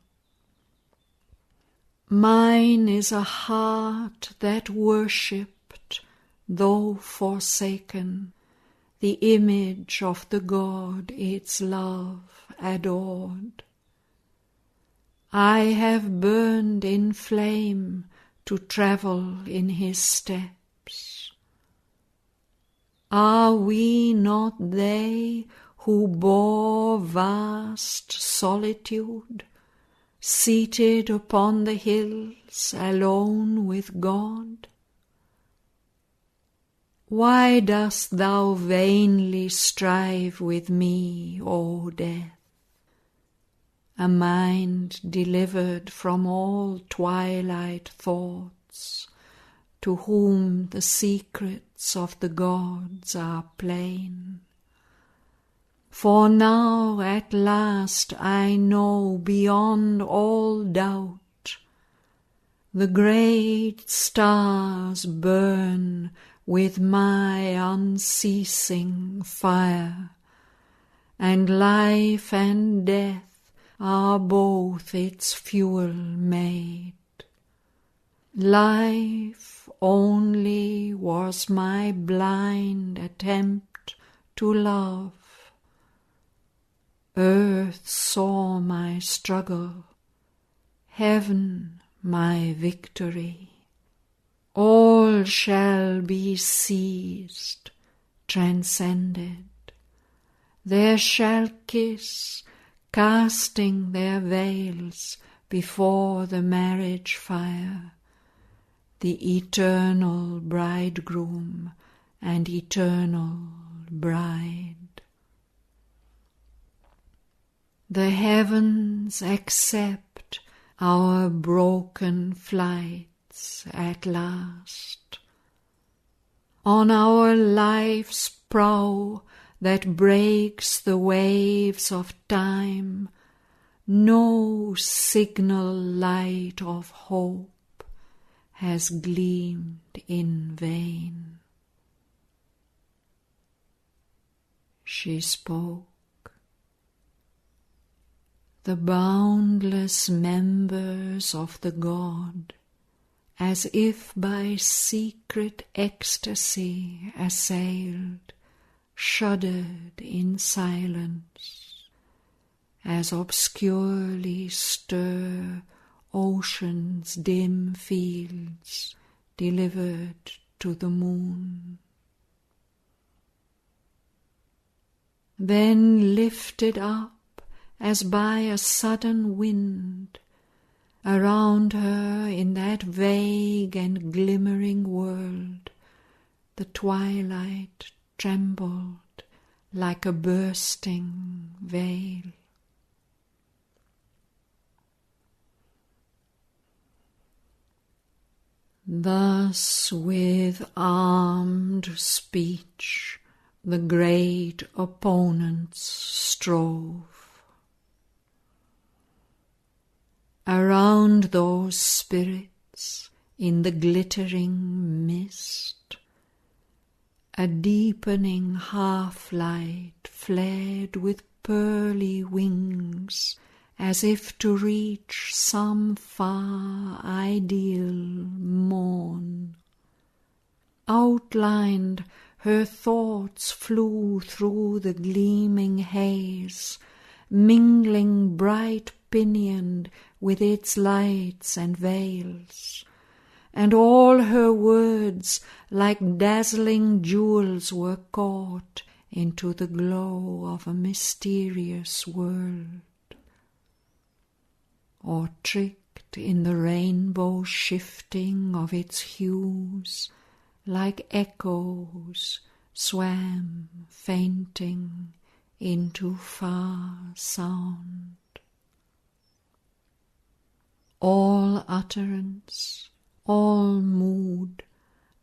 Mine is a heart that worshipped, though forsaken, the image of the God its love adored. I have burned in flame to travel in his steps. Are we not they who bore vast solitude, seated upon the hills alone with God? Why dost thou vainly strive with me, O death? A mind delivered from all twilight thoughts, to whom the secrets of the gods are plain. For now at last I know beyond all doubt, the great stars burn with my unceasing fire, and life and death are both its fuel made. Life only was my blind attempt to love. Earth saw my struggle, heaven my victory. All shall be seized, transcended. There shall kiss, casting their veils before the marriage fire, the eternal bridegroom and eternal bride. The heavens accept our broken flights at last. On our life's prow that breaks the waves of time, no signal light of hope has gleamed in vain. She spoke. The boundless members of the God, as if by secret ecstasy assailed, shuddered in silence, as obscurely stir ocean's dim fields delivered to the moon. Then lifted up as by a sudden wind, around her in that vague and glimmering world, the twilight trembled like a bursting veil. Thus with armed speech the great opponents strove. Around those spirits in the glittering mist, a deepening half-light flared with pearly wings, as if to reach some far ideal morn. Outlined, her thoughts flew through the gleaming haze, mingling bright pinioned with its lights and veils, and all her words like dazzling jewels were caught into the glow of a mysterious world. or tricked in the rainbow shifting of its hues, like echoes swam fainting into far sound. All utterance, all mood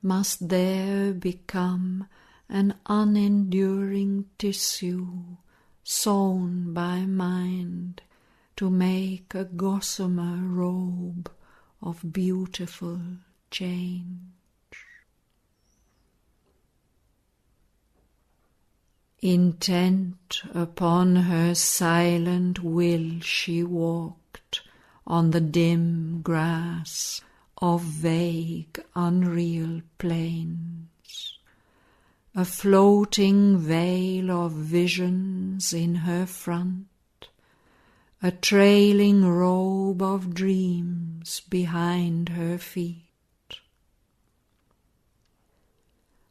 must there become an unenduring tissue sewn by mind to make a gossamer robe of beautiful change. Intent upon her silent will she walked on the dim grass of vague, unreal plains, a floating veil of visions in her front, a trailing robe of dreams behind her feet.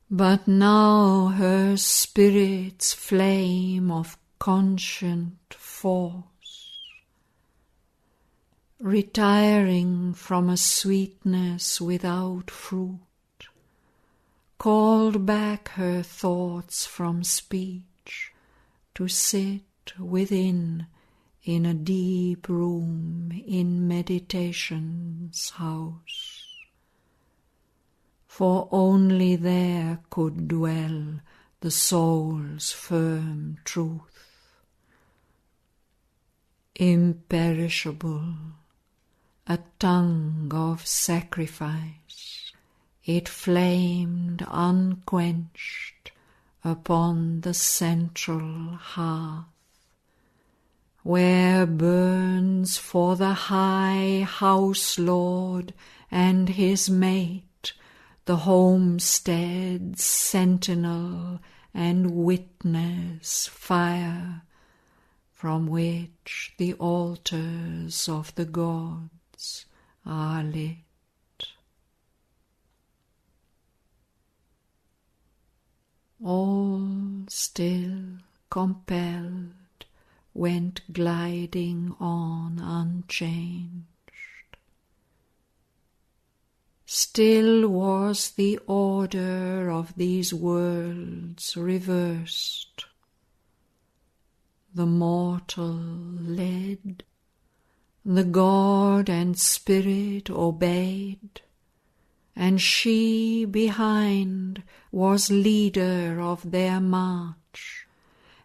But now her spirit's flame of conscient force, retiring from a sweetness without fruit, called back her thoughts from speech to sit within in a deep room in meditation's house. For only there could dwell the soul's firm truth, imperishable, a tongue of sacrifice. It flamed unquenched upon the central hearth, where burns for the high house lord and his mate the homestead's sentinel and witness fire, from which the altars of the gods are lit. All still compelled went gliding on unchanged. Still was the order of these worlds reversed. The mortal led, the god and spirit obeyed, and she behind was leader of their march,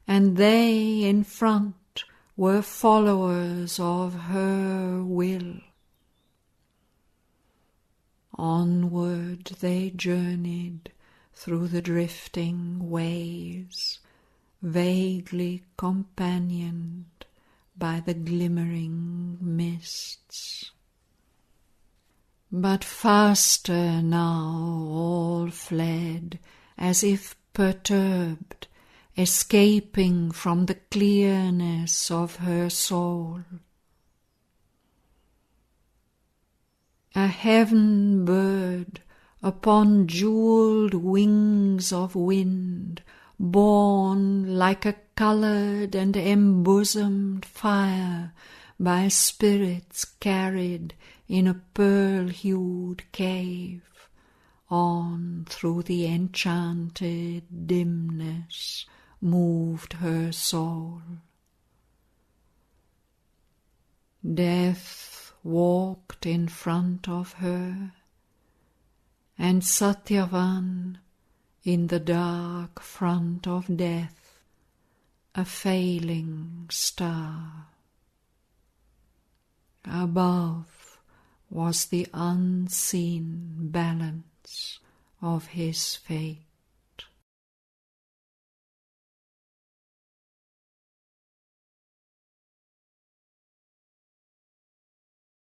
and they in front were followers of her will. Onward they journeyed through the drifting ways, vaguely companioned by the glimmering mists. But faster now all fled, as if perturbed, escaping from the clearness of her soul. A heaven bird upon jewelled wings of wind, borne like a coloured and embosomed fire by spirits carried in a pearl-hued cave, on through the enchanted dimness moved her soul. Death walked in front of her, and Satyavan in the dark front of death, a failing star. Above was the unseen balance of his fate.